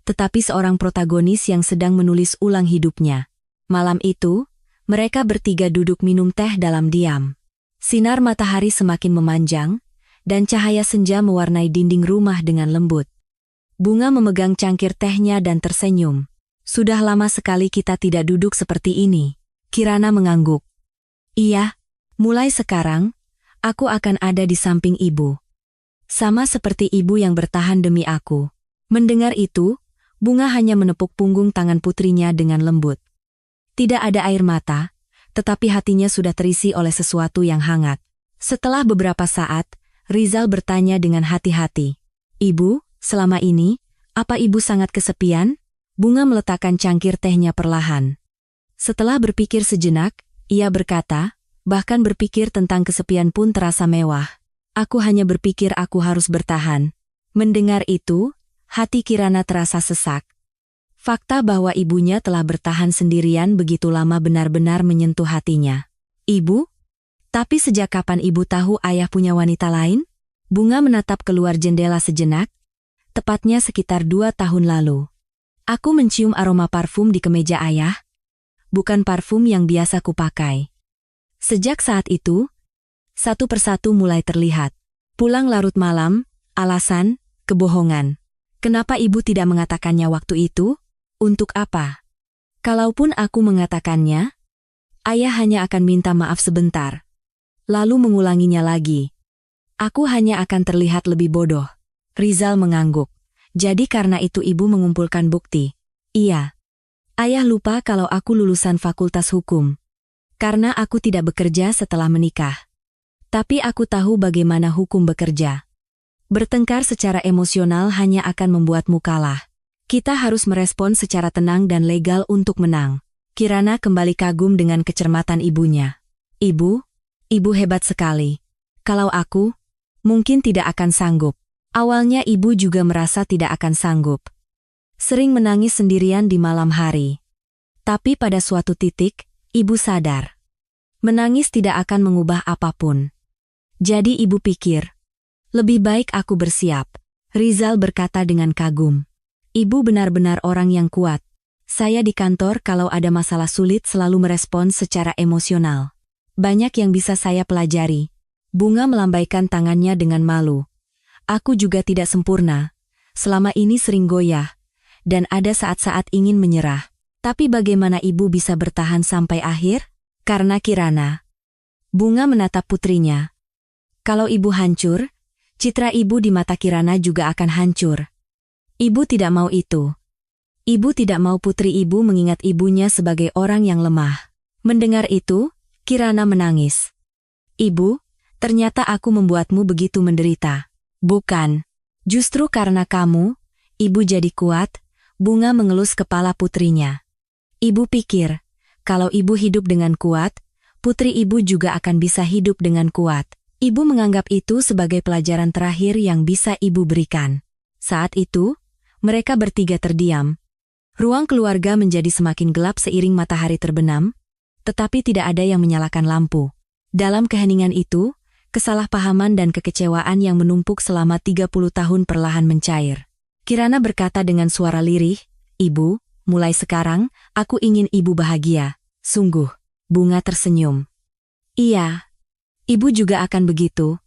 A: tetapi seorang protagonis yang sedang menulis ulang hidupnya. Malam itu, mereka bertiga duduk minum teh dalam diam. Sinar matahari semakin memanjang, dan cahaya senja mewarnai dinding rumah dengan lembut. Bunga memegang cangkir tehnya dan tersenyum. Sudah lama sekali kita tidak duduk seperti ini. Kirana mengangguk. Iya, mulai sekarang, aku akan ada di samping ibu. Sama seperti ibu yang bertahan demi aku. Mendengar itu, Bunga hanya menepuk punggung tangan putrinya dengan lembut. Tidak ada air mata, tetapi hatinya sudah terisi oleh sesuatu yang hangat. Setelah beberapa saat, Rizal bertanya dengan hati-hati. Ibu, selama ini, apa ibu sangat kesepian? Bunga meletakkan cangkir tehnya perlahan. Setelah berpikir sejenak, ia berkata, bahkan berpikir tentang kesepian pun terasa mewah. Aku hanya berpikir aku harus bertahan. Mendengar itu, hati Kirana terasa sesak. Fakta bahwa ibunya telah bertahan sendirian begitu lama benar-benar menyentuh hatinya. Ibu? Tapi sejak kapan ibu tahu ayah punya wanita lain? Bunga menatap keluar jendela sejenak, tepatnya sekitar 2 tahun lalu. Aku mencium aroma parfum di kemeja ayah, bukan parfum yang biasa kupakai. Sejak saat itu, satu persatu mulai terlihat. Pulang larut malam, alasan, kebohongan. Kenapa ibu tidak mengatakannya waktu itu? Untuk apa? Kalaupun aku mengatakannya, ayah hanya akan minta maaf sebentar. Lalu mengulanginya lagi. Aku hanya akan terlihat lebih bodoh. Rizal mengangguk. Jadi karena itu ibu mengumpulkan bukti. Iya. Ayah lupa kalau aku lulusan fakultas hukum. Karena aku tidak bekerja setelah menikah. Tapi aku tahu bagaimana hukum bekerja. Bertengkar secara emosional hanya akan membuatmu kalah. Kita harus merespon secara tenang dan legal untuk menang. Kirana kembali kagum dengan kecermatan ibunya. Ibu, Ibu hebat sekali. Kalau aku, mungkin tidak akan sanggup. Awalnya ibu juga merasa tidak akan sanggup. Sering menangis sendirian di malam hari. Tapi pada suatu titik, ibu sadar. Menangis tidak akan mengubah apapun. Jadi ibu pikir, lebih baik aku bersiap. Rizal berkata dengan kagum. Ibu benar-benar orang yang kuat. Saya di kantor kalau ada masalah sulit selalu merespons secara emosional. Banyak yang bisa saya pelajari. Bunga melambaikan tangannya dengan malu. Aku juga tidak sempurna. Selama ini sering goyah. Dan ada saat-saat ingin menyerah. Tapi bagaimana ibu bisa bertahan sampai akhir? Karena Kirana. Bunga menatap putrinya. Kalau ibu hancur, citra ibu di mata Kirana juga akan hancur. Ibu tidak mau itu. Ibu tidak mau putri ibu mengingat ibunya sebagai orang yang lemah. Mendengar itu, Kirana menangis. Ibu, ternyata aku membuatmu begitu menderita. Bukan. Justru karena kamu, ibu jadi kuat. Bunga mengelus kepala putrinya. Ibu pikir, kalau ibu hidup dengan kuat, putri ibu juga akan bisa hidup dengan kuat. Ibu menganggap itu sebagai pelajaran terakhir yang bisa ibu berikan. Saat itu, mereka bertiga terdiam. Ruang keluarga menjadi semakin gelap seiring matahari terbenam, tetapi tidak ada yang menyalakan lampu. Dalam keheningan itu, kesalahpahaman dan kekecewaan yang menumpuk selama 30 tahun perlahan mencair. Kirana berkata dengan suara lirih, Ibu, mulai sekarang, aku ingin ibu bahagia. Sungguh. Bunga tersenyum. Iya. Ibu juga akan begitu.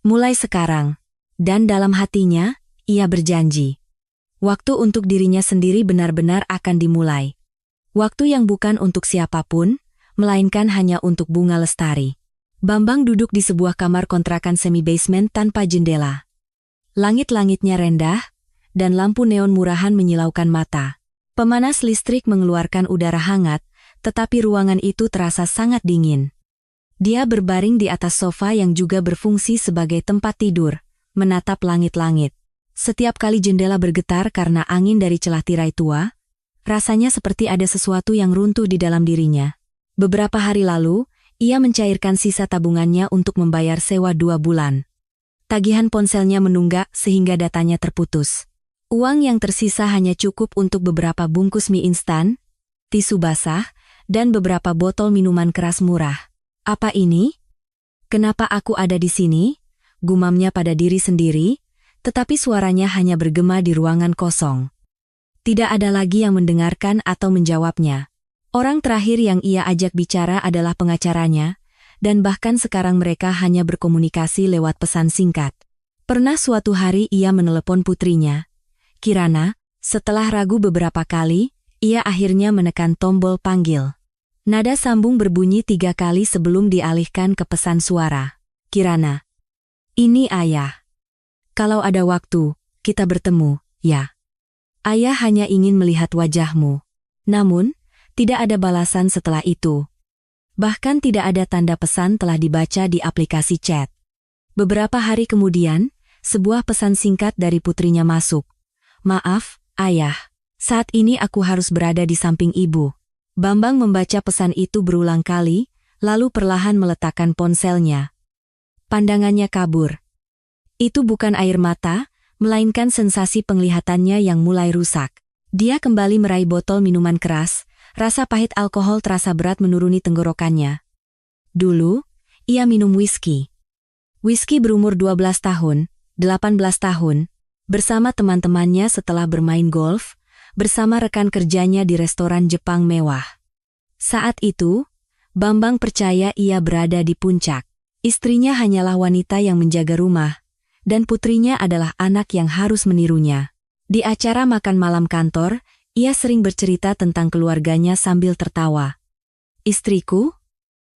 A: Mulai sekarang. Dan dalam hatinya, ia berjanji. Waktu untuk dirinya sendiri benar-benar akan dimulai. Waktu yang bukan untuk siapapun, melainkan hanya untuk Bunga Lestari. Bambang duduk di sebuah kamar kontrakan semi-basement tanpa jendela. Langit-langitnya rendah, dan lampu neon murahan menyilaukan mata. Pemanas listrik mengeluarkan udara hangat, tetapi ruangan itu terasa sangat dingin. Dia berbaring di atas sofa yang juga berfungsi sebagai tempat tidur, menatap langit-langit. Setiap kali jendela bergetar karena angin dari celah tirai tua, rasanya seperti ada sesuatu yang runtuh di dalam dirinya. Beberapa hari lalu, ia mencairkan sisa tabungannya untuk membayar sewa 2 bulan. Tagihan ponselnya menunggak sehingga datanya terputus. Uang yang tersisa hanya cukup untuk beberapa bungkus mie instan, tisu basah, dan beberapa botol minuman keras murah. Apa ini? Kenapa aku ada di sini? Gumamnya pada diri sendiri, tetapi suaranya hanya bergema di ruangan kosong. Tidak ada lagi yang mendengarkan atau menjawabnya. Orang terakhir yang ia ajak bicara adalah pengacaranya, dan bahkan sekarang mereka hanya berkomunikasi lewat pesan singkat. Pernah suatu hari ia menelepon putrinya, Kirana. Setelah ragu beberapa kali, ia akhirnya menekan tombol panggil. Nada sambung berbunyi 3 kali sebelum dialihkan ke pesan suara. Kirana. Ini ayah. Kalau ada waktu, kita bertemu, ya. Ayah hanya ingin melihat wajahmu. Namun, tidak ada balasan setelah itu. Bahkan tidak ada tanda pesan telah dibaca di aplikasi chat. Beberapa hari kemudian, sebuah pesan singkat dari putrinya masuk. Maaf, ayah. Saat ini aku harus berada di samping ibu. Bambang membaca pesan itu berulang kali, lalu perlahan meletakkan ponselnya. Pandangannya kabur. Itu bukan air mata, melainkan sensasi penglihatannya yang mulai rusak. Dia kembali meraih botol minuman keras. Rasa pahit alkohol terasa berat menuruni tenggorokannya. Dulu, ia minum whisky. Whisky berumur 12 tahun, 18 tahun, bersama teman-temannya setelah bermain golf, bersama rekan kerjanya di restoran Jepang mewah. Saat itu, Bambang percaya ia berada di puncak. Istrinya hanyalah wanita yang menjaga rumah, dan putrinya adalah anak yang harus menirunya. Di acara makan malam kantor, ia sering bercerita tentang keluarganya sambil tertawa. Istriku?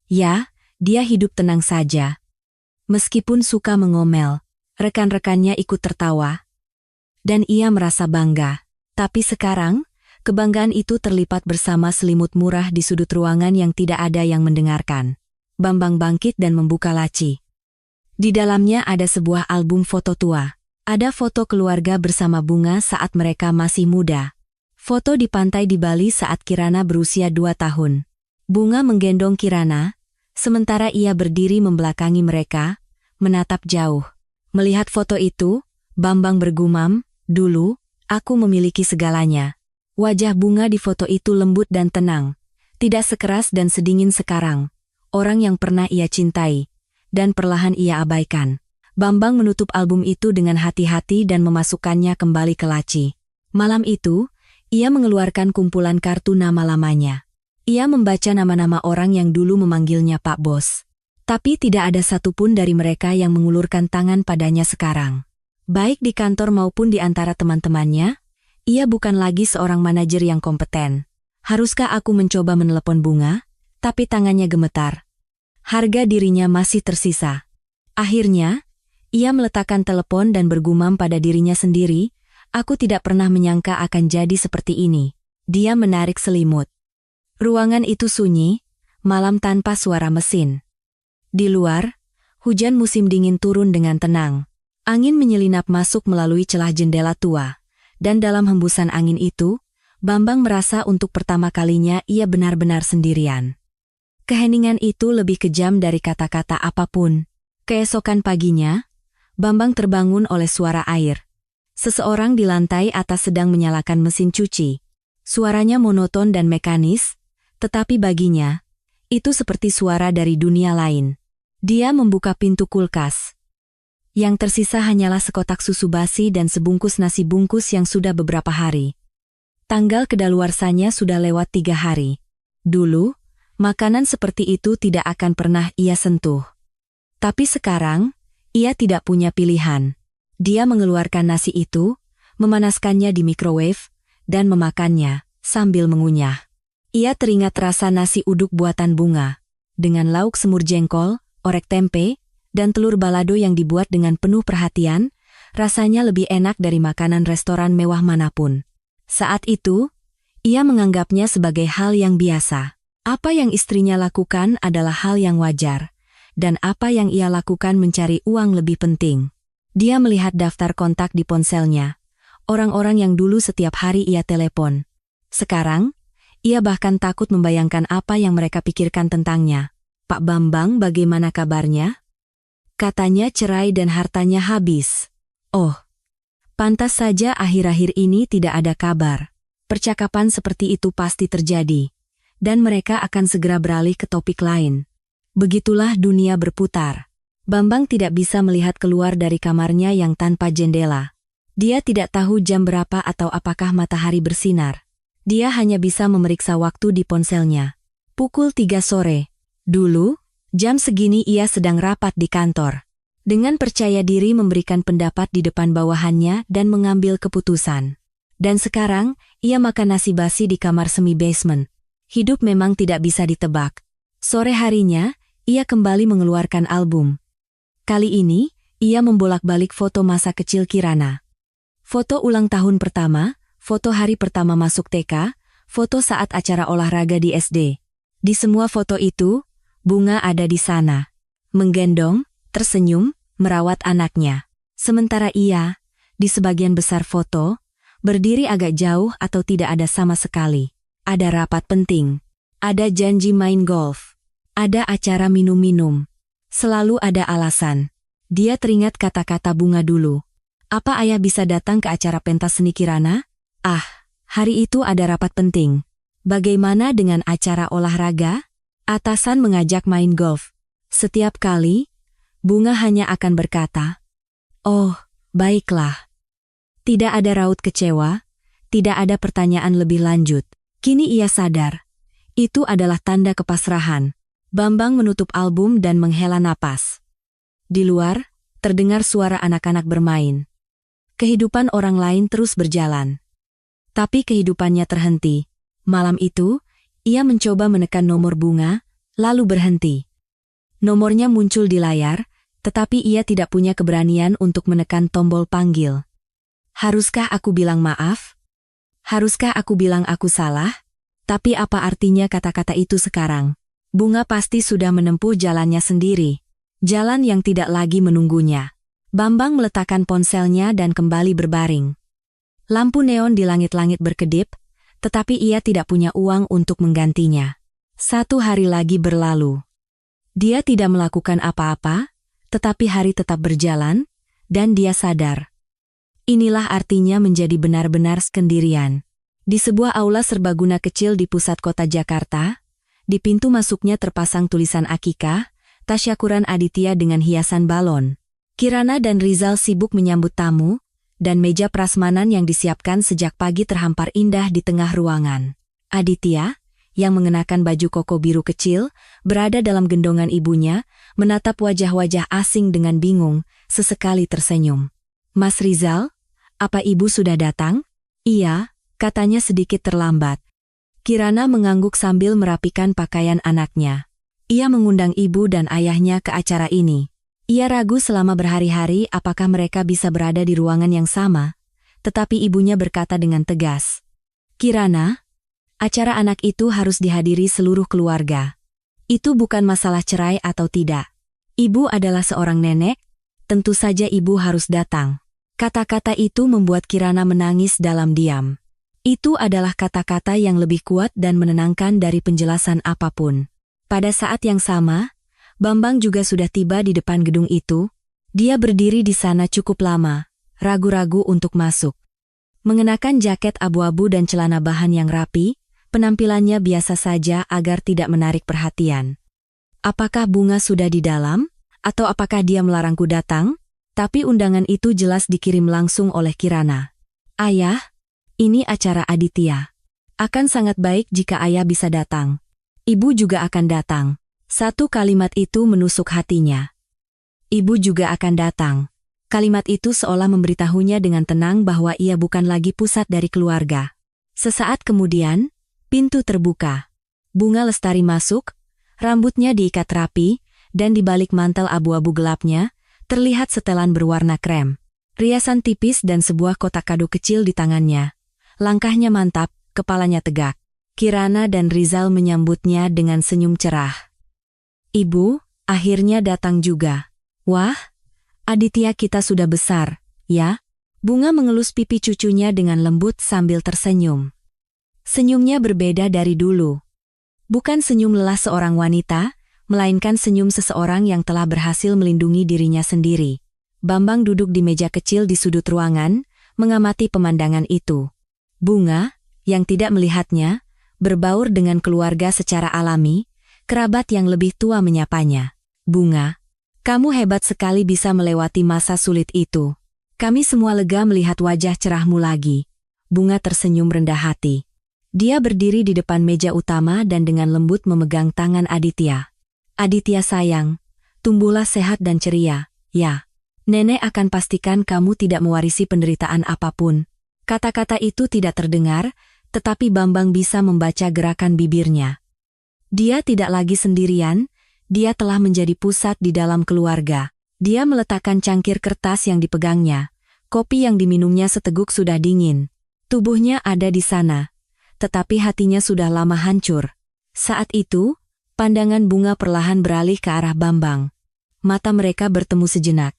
A: Ya, dia hidup tenang saja. Meskipun suka mengomel, rekan-rekannya ikut tertawa. Dan ia merasa bangga. Tapi sekarang, kebanggaan itu terlipat bersama selimut murah di sudut ruangan yang tidak ada yang mendengarkan. Bambang bangkit dan membuka laci. Di dalamnya ada sebuah album foto tua. Ada foto keluarga bersama Bunga saat mereka masih muda. Foto di pantai di Bali saat Kirana berusia 2 tahun. Bunga menggendong Kirana, Sementara ia berdiri membelakangi mereka, menatap jauh. Melihat foto itu, Bambang bergumam, "Dulu, aku memiliki segalanya." Wajah Bunga di foto itu lembut dan tenang. Tidak sekeras dan sedingin sekarang. Orang yang pernah ia cintai. Dan perlahan ia abaikan. Bambang menutup album itu dengan hati-hati dan memasukkannya kembali ke laci. Malam itu, ia mengeluarkan kumpulan kartu nama lamanya. Ia membaca nama-nama orang yang dulu memanggilnya Pak Bos. Tapi tidak ada satupun dari mereka yang mengulurkan tangan padanya sekarang. Baik di kantor maupun di antara teman-temannya, ia bukan lagi seorang manajer yang kompeten. Haruskah aku mencoba menelepon Bunga? Tapi tangannya gemetar. Harga dirinya masih tersisa. Akhirnya, ia meletakkan telepon dan bergumam pada dirinya sendiri, "Aku tidak pernah menyangka akan jadi seperti ini." Dia menarik selimut. Ruangan itu sunyi, malam tanpa suara mesin. Di luar, hujan musim dingin turun dengan tenang. Angin menyelinap masuk melalui celah jendela tua. Dan dalam hembusan angin itu, Bambang merasa untuk pertama kalinya ia benar-benar sendirian. Keheningan itu lebih kejam dari kata-kata apapun. Keesokan paginya, Bambang terbangun oleh suara air. Seseorang di lantai atas sedang menyalakan mesin cuci. Suaranya monoton dan mekanis, tetapi baginya, itu seperti suara dari dunia lain. Dia membuka pintu kulkas. Yang tersisa hanyalah sekotak susu basi dan sebungkus nasi bungkus yang sudah beberapa hari. Tanggal kedaluarsanya sudah lewat 3 hari. Dulu, makanan seperti itu tidak akan pernah ia sentuh. Tapi sekarang, ia tidak punya pilihan. Dia mengeluarkan nasi itu, memanaskannya di microwave, dan memakannya, sambil mengunyah. Ia teringat rasa nasi uduk buatan Bunga, dengan lauk semur jengkol, orek tempe, dan telur balado yang dibuat dengan penuh perhatian, rasanya lebih enak dari makanan restoran mewah manapun. Saat itu, ia menganggapnya sebagai hal yang biasa. Apa yang istrinya lakukan adalah hal yang wajar, dan apa yang ia lakukan mencari uang lebih penting. Dia melihat daftar kontak di ponselnya, orang-orang yang dulu setiap hari ia telepon. Sekarang, ia bahkan takut membayangkan apa yang mereka pikirkan tentangnya. "Pak Bambang, bagaimana kabarnya?" Katanya cerai dan hartanya habis. Oh, pantas saja akhir-akhir ini tidak ada kabar. Percakapan seperti itu pasti terjadi. Dan mereka akan segera beralih ke topik lain. Begitulah dunia berputar. Bambang tidak bisa melihat keluar dari kamarnya yang tanpa jendela. Dia tidak tahu jam berapa atau apakah matahari bersinar. Dia hanya bisa memeriksa waktu di ponselnya. Pukul 3 sore. Dulu, jam segini ia sedang rapat di kantor. Dengan percaya diri memberikan pendapat di depan bawahannya dan mengambil keputusan. Dan sekarang, ia makan nasi basi di kamar semi-basement. Hidup memang tidak bisa ditebak. Sore harinya, ia kembali mengeluarkan album. Kali ini, ia membolak-balik foto masa kecil Kirana. Foto ulang tahun pertama, foto hari pertama masuk TK, foto saat acara olahraga di SD. Di semua foto itu, Bunga ada di sana. Menggendong, tersenyum, merawat anaknya. Sementara ia, di sebagian besar foto, berdiri agak jauh atau tidak ada sama sekali. Ada rapat penting. Ada janji main golf. Ada acara minum-minum. Selalu ada alasan. Dia teringat kata-kata Bunga dulu. Apa ayah bisa datang ke acara pentas seni Kirana? Ah, hari itu ada rapat penting. Bagaimana dengan acara olahraga? Atasan mengajak main golf. Setiap kali, Bunga hanya akan berkata, "Oh, baiklah." Tidak ada raut kecewa, tidak ada pertanyaan lebih lanjut. Kini ia sadar. Itu adalah tanda kepasrahan. Bambang menutup album dan menghela napas. Di luar, terdengar suara anak-anak bermain. Kehidupan orang lain terus berjalan. Tapi kehidupannya terhenti. Malam itu, ia mencoba menekan nomor Bunga, lalu berhenti. Nomornya muncul di layar, tetapi ia tidak punya keberanian untuk menekan tombol panggil. Haruskah aku bilang maaf? Haruskah aku bilang aku salah? Tapi apa artinya kata-kata itu sekarang? Bunga pasti sudah menempuh jalannya sendiri. Jalan yang tidak lagi menunggunya. Bambang meletakkan ponselnya dan kembali berbaring. Lampu neon di langit-langit berkedip, tetapi ia tidak punya uang untuk menggantinya. 1 hari lagi berlalu. Dia tidak melakukan apa-apa, tetapi hari tetap berjalan, dan dia sadar. Inilah artinya menjadi benar-benar sendirian. Di sebuah aula serbaguna kecil di pusat kota Jakarta, di pintu masuknya terpasang tulisan akikah, tasyakuran Aditya dengan hiasan balon. Kirana dan Rizal sibuk menyambut tamu, dan meja prasmanan yang disiapkan sejak pagi terhampar indah di tengah ruangan. Aditya, yang mengenakan baju koko biru kecil, berada dalam gendongan ibunya, menatap wajah-wajah asing dengan bingung, sesekali tersenyum. "Mas Rizal, apa ibu sudah datang?" "Iya," katanya sedikit terlambat. Kirana mengangguk sambil merapikan pakaian anaknya. Ia mengundang ibu dan ayahnya ke acara ini. Ia ragu selama berhari-hari apakah mereka bisa berada di ruangan yang sama, tetapi ibunya berkata dengan tegas, "Kirana, acara anak itu harus dihadiri seluruh keluarga. Itu bukan masalah cerai atau tidak. Ibu adalah seorang nenek, tentu saja ibu harus datang." Kata-kata itu membuat Kirana menangis dalam diam. Itu adalah kata-kata yang lebih kuat dan menenangkan dari penjelasan apapun. Pada saat yang sama, Bambang juga sudah tiba di depan gedung itu. Dia berdiri di sana cukup lama, ragu-ragu untuk masuk. Mengenakan jaket abu-abu dan celana bahan yang rapi, penampilannya biasa saja agar tidak menarik perhatian. Apakah Bunga sudah di dalam? Atau apakah dia melarangku datang? Tapi undangan itu jelas dikirim langsung oleh Kirana. "Ayah, ini acara Aditya. Akan sangat baik jika ayah bisa datang. Ibu juga akan datang." Satu kalimat itu menusuk hatinya. Ibu juga akan datang. Kalimat itu seolah memberitahunya dengan tenang bahwa ia bukan lagi pusat dari keluarga. Sesaat kemudian, pintu terbuka. Bunga Lestari masuk, rambutnya diikat rapi, dan di balik mantel abu-abu gelapnya, terlihat setelan berwarna krem. Riasan tipis dan sebuah kotak kado kecil di tangannya. Langkahnya mantap, kepalanya tegak. Kirana dan Rizal menyambutnya dengan senyum cerah. "Ibu, akhirnya datang juga. Wah, Aditya kita sudah besar, ya?" Bunga mengelus pipi cucunya dengan lembut sambil tersenyum. Senyumnya berbeda dari dulu. Bukan senyum lelah seorang wanita, melainkan senyum seseorang yang telah berhasil melindungi dirinya sendiri. Bambang duduk di meja kecil di sudut ruangan, mengamati pemandangan itu. Bunga, yang tidak melihatnya, berbaur dengan keluarga secara alami, kerabat yang lebih tua menyapanya. "Bunga, kamu hebat sekali bisa melewati masa sulit itu. Kami semua lega melihat wajah cerahmu lagi." Bunga tersenyum rendah hati. Dia berdiri di depan meja utama dan dengan lembut memegang tangan Aditya. "Aditya sayang, tumbuhlah sehat dan ceria, ya. Nenek akan pastikan kamu tidak mewarisi penderitaan apapun." Kata-kata itu tidak terdengar, tetapi Bambang bisa membaca gerakan bibirnya. Dia tidak lagi sendirian, dia telah menjadi pusat di dalam keluarga. Dia meletakkan cangkir kertas yang dipegangnya. Kopi yang diminumnya seteguk sudah dingin. Tubuhnya ada di sana, tetapi hatinya sudah lama hancur. Saat itu, pandangan Bunga perlahan beralih ke arah Bambang. Mata mereka bertemu sejenak.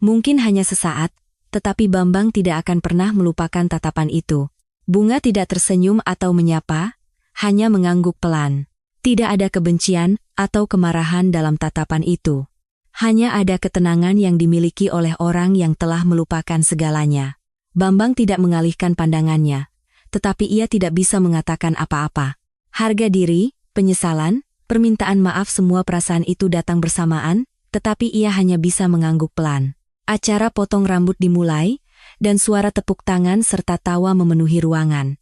A: Mungkin hanya sesaat, tetapi Bambang tidak akan pernah melupakan tatapan itu. Bunga tidak tersenyum atau menyapa, hanya mengangguk pelan. Tidak ada kebencian atau kemarahan dalam tatapan itu. Hanya ada ketenangan yang dimiliki oleh orang yang telah melupakan segalanya. Bambang tidak mengalihkan pandangannya, tetapi ia tidak bisa mengatakan apa-apa. Harga diri, penyesalan, permintaan maaf, semua perasaan itu datang bersamaan, tetapi ia hanya bisa mengangguk pelan. Acara potong rambut dimulai, dan suara tepuk tangan serta tawa memenuhi ruangan.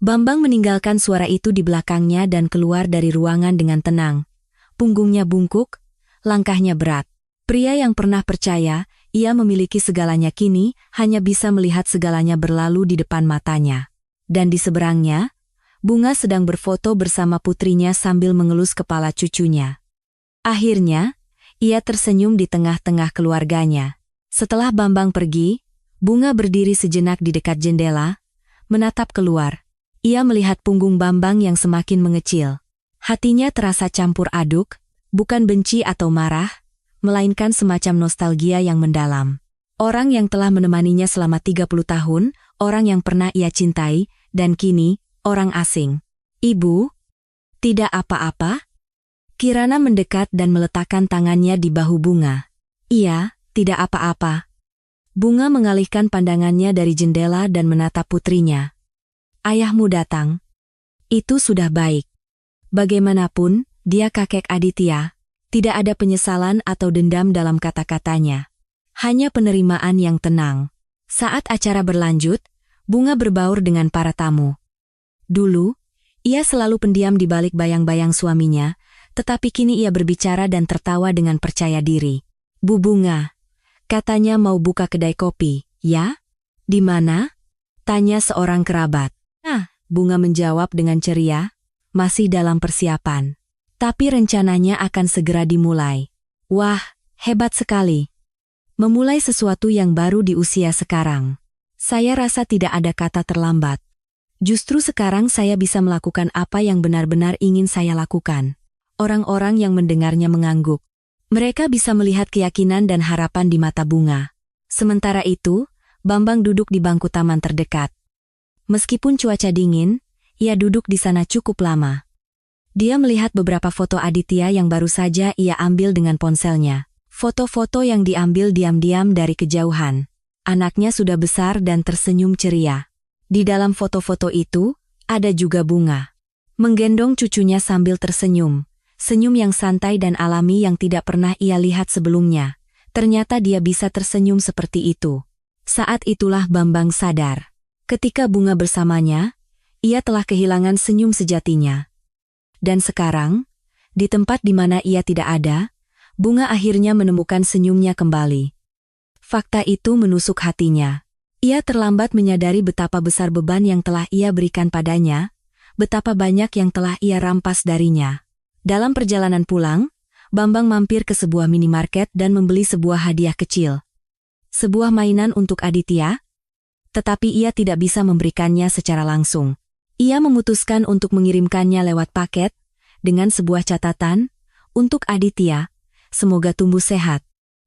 A: Bambang meninggalkan suara itu di belakangnya dan keluar dari ruangan dengan tenang. Punggungnya bungkuk, langkahnya berat. Pria yang pernah percaya, ia memiliki segalanya kini, hanya bisa melihat segalanya berlalu di depan matanya. Dan di seberangnya, Bunga sedang berfoto bersama putrinya sambil mengelus kepala cucunya. Akhirnya, ia tersenyum di tengah-tengah keluarganya. Setelah Bambang pergi, Bunga berdiri sejenak di dekat jendela, menatap keluar. Ia melihat punggung Bambang yang semakin mengecil. Hatinya terasa campur aduk, bukan benci atau marah, melainkan semacam nostalgia yang mendalam. Orang yang telah menemaninya selama 30 tahun, orang yang pernah ia cintai, dan kini, orang asing. "Ibu, tidak apa-apa?" Kirana mendekat dan meletakkan tangannya di bahu Bunga. Iya, tidak apa-apa. Bunga mengalihkan pandangannya dari jendela dan menatap putrinya. Ayahmu datang. Itu sudah baik. Bagaimanapun, dia kakek Aditya. Tidak ada penyesalan atau dendam dalam kata-katanya. Hanya penerimaan yang tenang. Saat acara berlanjut, Bunga berbaur dengan para tamu. Dulu, ia selalu pendiam di balik bayang-bayang suaminya, tetapi kini ia berbicara dan tertawa dengan percaya diri. Bu Bunga, katanya mau buka kedai kopi, ya? Di mana? Tanya seorang kerabat. Nah, Bunga menjawab dengan ceria, masih dalam persiapan. Tapi rencananya akan segera dimulai. Wah, hebat sekali. Memulai sesuatu yang baru di usia sekarang. Saya rasa tidak ada kata terlambat. Justru sekarang saya bisa melakukan apa yang benar-benar ingin saya lakukan. Orang-orang yang mendengarnya mengangguk. Mereka bisa melihat keyakinan dan harapan di mata Bunga. Sementara itu, Bambang duduk di bangku taman terdekat. Meskipun cuaca dingin, ia duduk di sana cukup lama. Dia melihat beberapa foto Aditya yang baru saja ia ambil dengan ponselnya. Foto-foto yang diambil diam-diam dari kejauhan. Anaknya sudah besar dan tersenyum ceria. Di dalam foto-foto itu, ada juga Bunga. Menggendong cucunya sambil tersenyum. Senyum yang santai dan alami yang tidak pernah ia lihat sebelumnya. Ternyata dia bisa tersenyum seperti itu. Saat itulah Bambang sadar. Ketika Bunga bersamanya, ia telah kehilangan senyum sejatinya. Dan sekarang, di tempat di mana ia tidak ada, Bunga akhirnya menemukan senyumnya kembali. Fakta itu menusuk hatinya. Ia terlambat menyadari betapa besar beban yang telah ia berikan padanya, betapa banyak yang telah ia rampas darinya. Dalam perjalanan pulang, Bambang mampir ke sebuah minimarket dan membeli sebuah hadiah kecil. Sebuah mainan untuk Aditya, tetapi ia tidak bisa memberikannya secara langsung. Ia memutuskan untuk mengirimkannya lewat paket, dengan sebuah catatan, untuk Aditya, semoga tumbuh sehat.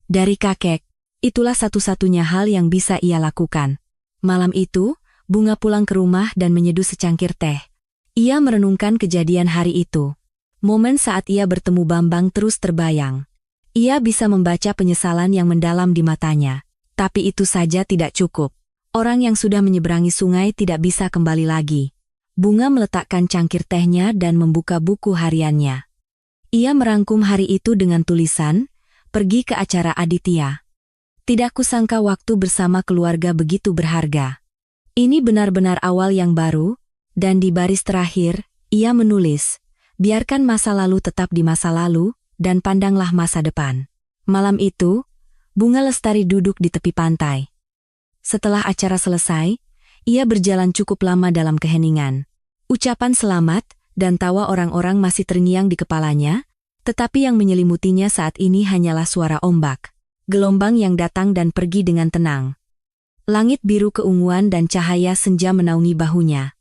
A: Dari kakek, itulah satu-satunya hal yang bisa ia lakukan. Malam itu, Bunga pulang ke rumah dan menyeduh secangkir teh. Ia merenungkan kejadian hari itu. Momen saat ia bertemu Bambang terus terbayang. Ia bisa membaca penyesalan yang mendalam di matanya. Tapi itu saja tidak cukup. Orang yang sudah menyeberangi sungai tidak bisa kembali lagi. Bunga meletakkan cangkir tehnya dan membuka buku hariannya. Ia merangkum hari itu dengan tulisan, pergi ke acara Aditya. Tidak kusangka waktu bersama keluarga begitu berharga. Ini benar-benar awal yang baru, dan di baris terakhir, ia menulis, biarkan masa lalu tetap di masa lalu, dan pandanglah masa depan. Malam itu, Bunga Lestari duduk di tepi pantai. Setelah acara selesai, ia berjalan cukup lama dalam keheningan. Ucapan selamat dan tawa orang-orang masih terngiang di kepalanya, tetapi yang menyelimutinya saat ini hanyalah suara ombak. Gelombang yang datang dan pergi dengan tenang. Langit biru keunguan dan cahaya senja menaungi bahunya.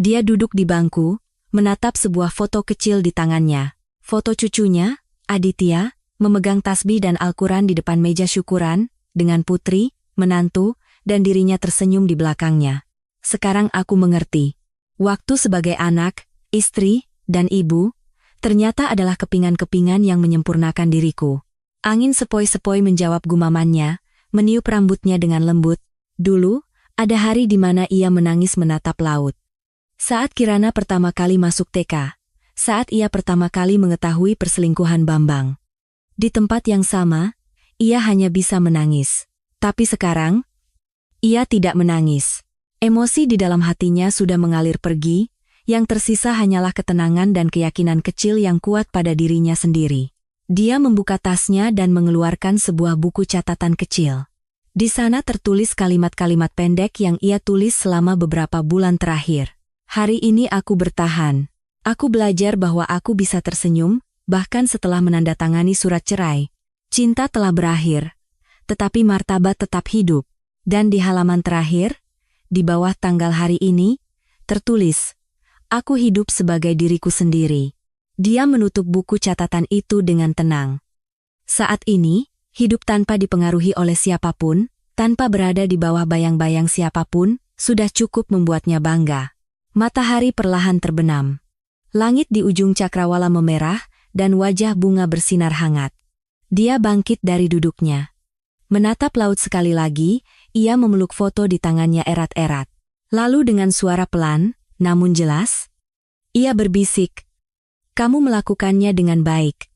A: Dia duduk di bangku, menatap sebuah foto kecil di tangannya. Foto cucunya, Aditya, memegang tasbih dan Al-Quran di depan meja syukuran, dengan putri, menantu, dan dirinya tersenyum di belakangnya. Sekarang aku mengerti. Waktu sebagai anak, istri, dan ibu, ternyata adalah kepingan-kepingan yang menyempurnakan diriku. Angin sepoi-sepoi menjawab gumamannya, meniup rambutnya dengan lembut. Dulu, ada hari di mana ia menangis menatap laut. Saat Kirana pertama kali masuk TK, saat ia pertama kali mengetahui perselingkuhan Bambang. Di tempat yang sama, ia hanya bisa menangis. Tapi sekarang, ia tidak menangis. Emosi di dalam hatinya sudah mengalir pergi, yang tersisa hanyalah ketenangan dan keyakinan kecil yang kuat pada dirinya sendiri. Dia membuka tasnya dan mengeluarkan sebuah buku catatan kecil. Di sana tertulis kalimat-kalimat pendek yang ia tulis selama beberapa bulan terakhir. Hari ini aku bertahan. Aku belajar bahwa aku bisa tersenyum, bahkan setelah menandatangani surat cerai. Cinta telah berakhir, tetapi martabat tetap hidup. Dan di halaman terakhir, di bawah tanggal hari ini, tertulis, aku hidup sebagai diriku sendiri. Dia menutup buku catatan itu dengan tenang. Saat ini, hidup tanpa dipengaruhi oleh siapapun, tanpa berada di bawah bayang-bayang siapapun, sudah cukup membuatnya bangga. Matahari perlahan terbenam. Langit di ujung cakrawala memerah, dan wajah Bunga bersinar hangat. Dia bangkit dari duduknya. Menatap laut sekali lagi, ia memeluk foto di tangannya erat-erat. Lalu dengan suara pelan, namun jelas, ia berbisik, "Kamu melakukannya dengan baik.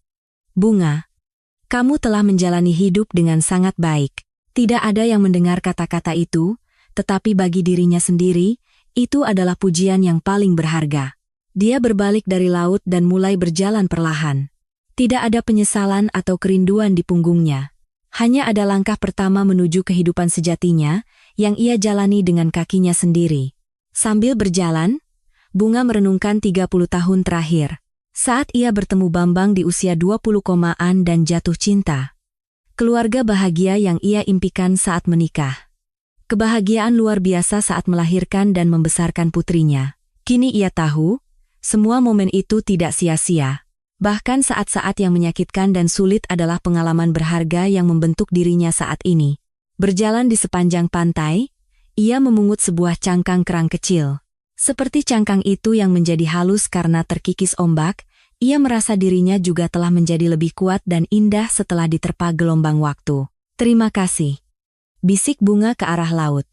A: Bunga, kamu telah menjalani hidup dengan sangat baik." Tidak ada yang mendengar kata-kata itu, tetapi bagi dirinya sendiri, itu adalah pujian yang paling berharga. Dia berbalik dari laut dan mulai berjalan perlahan. Tidak ada penyesalan atau kerinduan di punggungnya. Hanya ada langkah pertama menuju kehidupan sejatinya, yang ia jalani dengan kakinya sendiri. Sambil berjalan, Bunga merenungkan 30 tahun terakhir. Saat ia bertemu Bambang di usia 20-an dan jatuh cinta. Keluarga bahagia yang ia impikan saat menikah. Kebahagiaan luar biasa saat melahirkan dan membesarkan putrinya. Kini ia tahu, semua momen itu tidak sia-sia. Bahkan saat-saat yang menyakitkan dan sulit adalah pengalaman berharga yang membentuk dirinya saat ini. Berjalan di sepanjang pantai, ia memungut sebuah cangkang kerang kecil. Seperti cangkang itu yang menjadi halus karena terkikis ombak, ia merasa dirinya juga telah menjadi lebih kuat dan indah setelah diterpa gelombang waktu. "Terima kasih," bisik Bunga ke arah laut.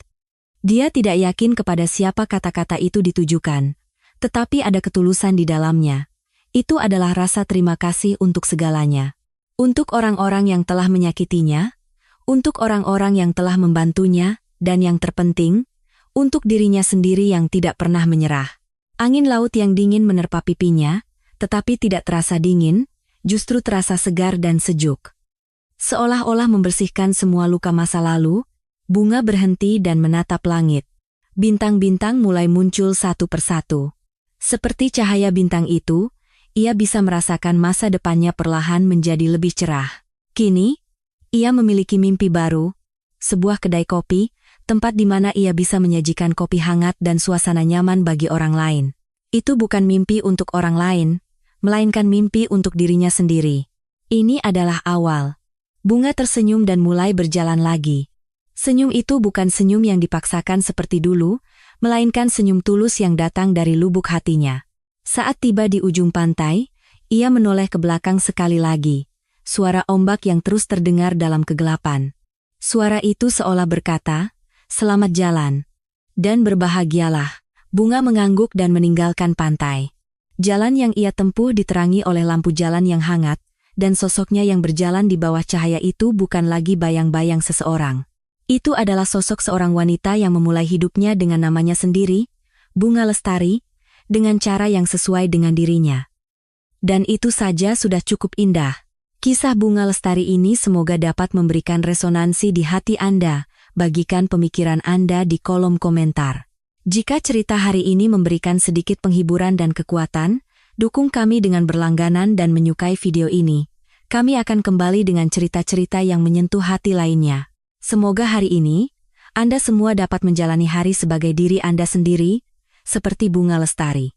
A: Dia tidak yakin kepada siapa kata-kata itu ditujukan, tetapi ada ketulusan di dalamnya. Itu adalah rasa terima kasih untuk segalanya. Untuk orang-orang yang telah menyakitinya, untuk orang-orang yang telah membantunya, dan yang terpenting, untuk dirinya sendiri yang tidak pernah menyerah. Angin laut yang dingin menerpa pipinya, tetapi tidak terasa dingin, justru terasa segar dan sejuk. Seolah-olah membersihkan semua luka masa lalu, Bunga berhenti dan menatap langit. Bintang-bintang mulai muncul satu persatu. Seperti cahaya bintang itu, ia bisa merasakan masa depannya perlahan menjadi lebih cerah. Kini, ia memiliki mimpi baru, sebuah kedai kopi, tempat di mana ia bisa menyajikan kopi hangat dan suasana nyaman bagi orang lain. Itu bukan mimpi untuk orang lain, melainkan mimpi untuk dirinya sendiri. Ini adalah awal. Bunga tersenyum dan mulai berjalan lagi. Senyum itu bukan senyum yang dipaksakan seperti dulu, melainkan senyum tulus yang datang dari lubuk hatinya. Saat tiba di ujung pantai, ia menoleh ke belakang sekali lagi. Suara ombak yang terus terdengar dalam kegelapan. Suara itu seolah berkata, "Selamat jalan." Dan berbahagialah. Bunga mengangguk dan meninggalkan pantai. Jalan yang ia tempuh diterangi oleh lampu jalan yang hangat, dan sosoknya yang berjalan di bawah cahaya itu bukan lagi bayang-bayang seseorang. Itu adalah sosok seorang wanita yang memulai hidupnya dengan namanya sendiri, Bunga Lestari, dengan cara yang sesuai dengan dirinya. Dan itu saja sudah cukup indah. Kisah Bunga Lestari ini semoga dapat memberikan resonansi di hati Anda. Bagikan pemikiran Anda di kolom komentar. Jika cerita hari ini memberikan sedikit penghiburan dan kekuatan, dukung kami dengan berlangganan dan menyukai video ini. Kami akan kembali dengan cerita-cerita yang menyentuh hati lainnya. Semoga hari ini, Anda semua dapat menjalani hari sebagai diri Anda sendiri, seperti Bunga Lestari.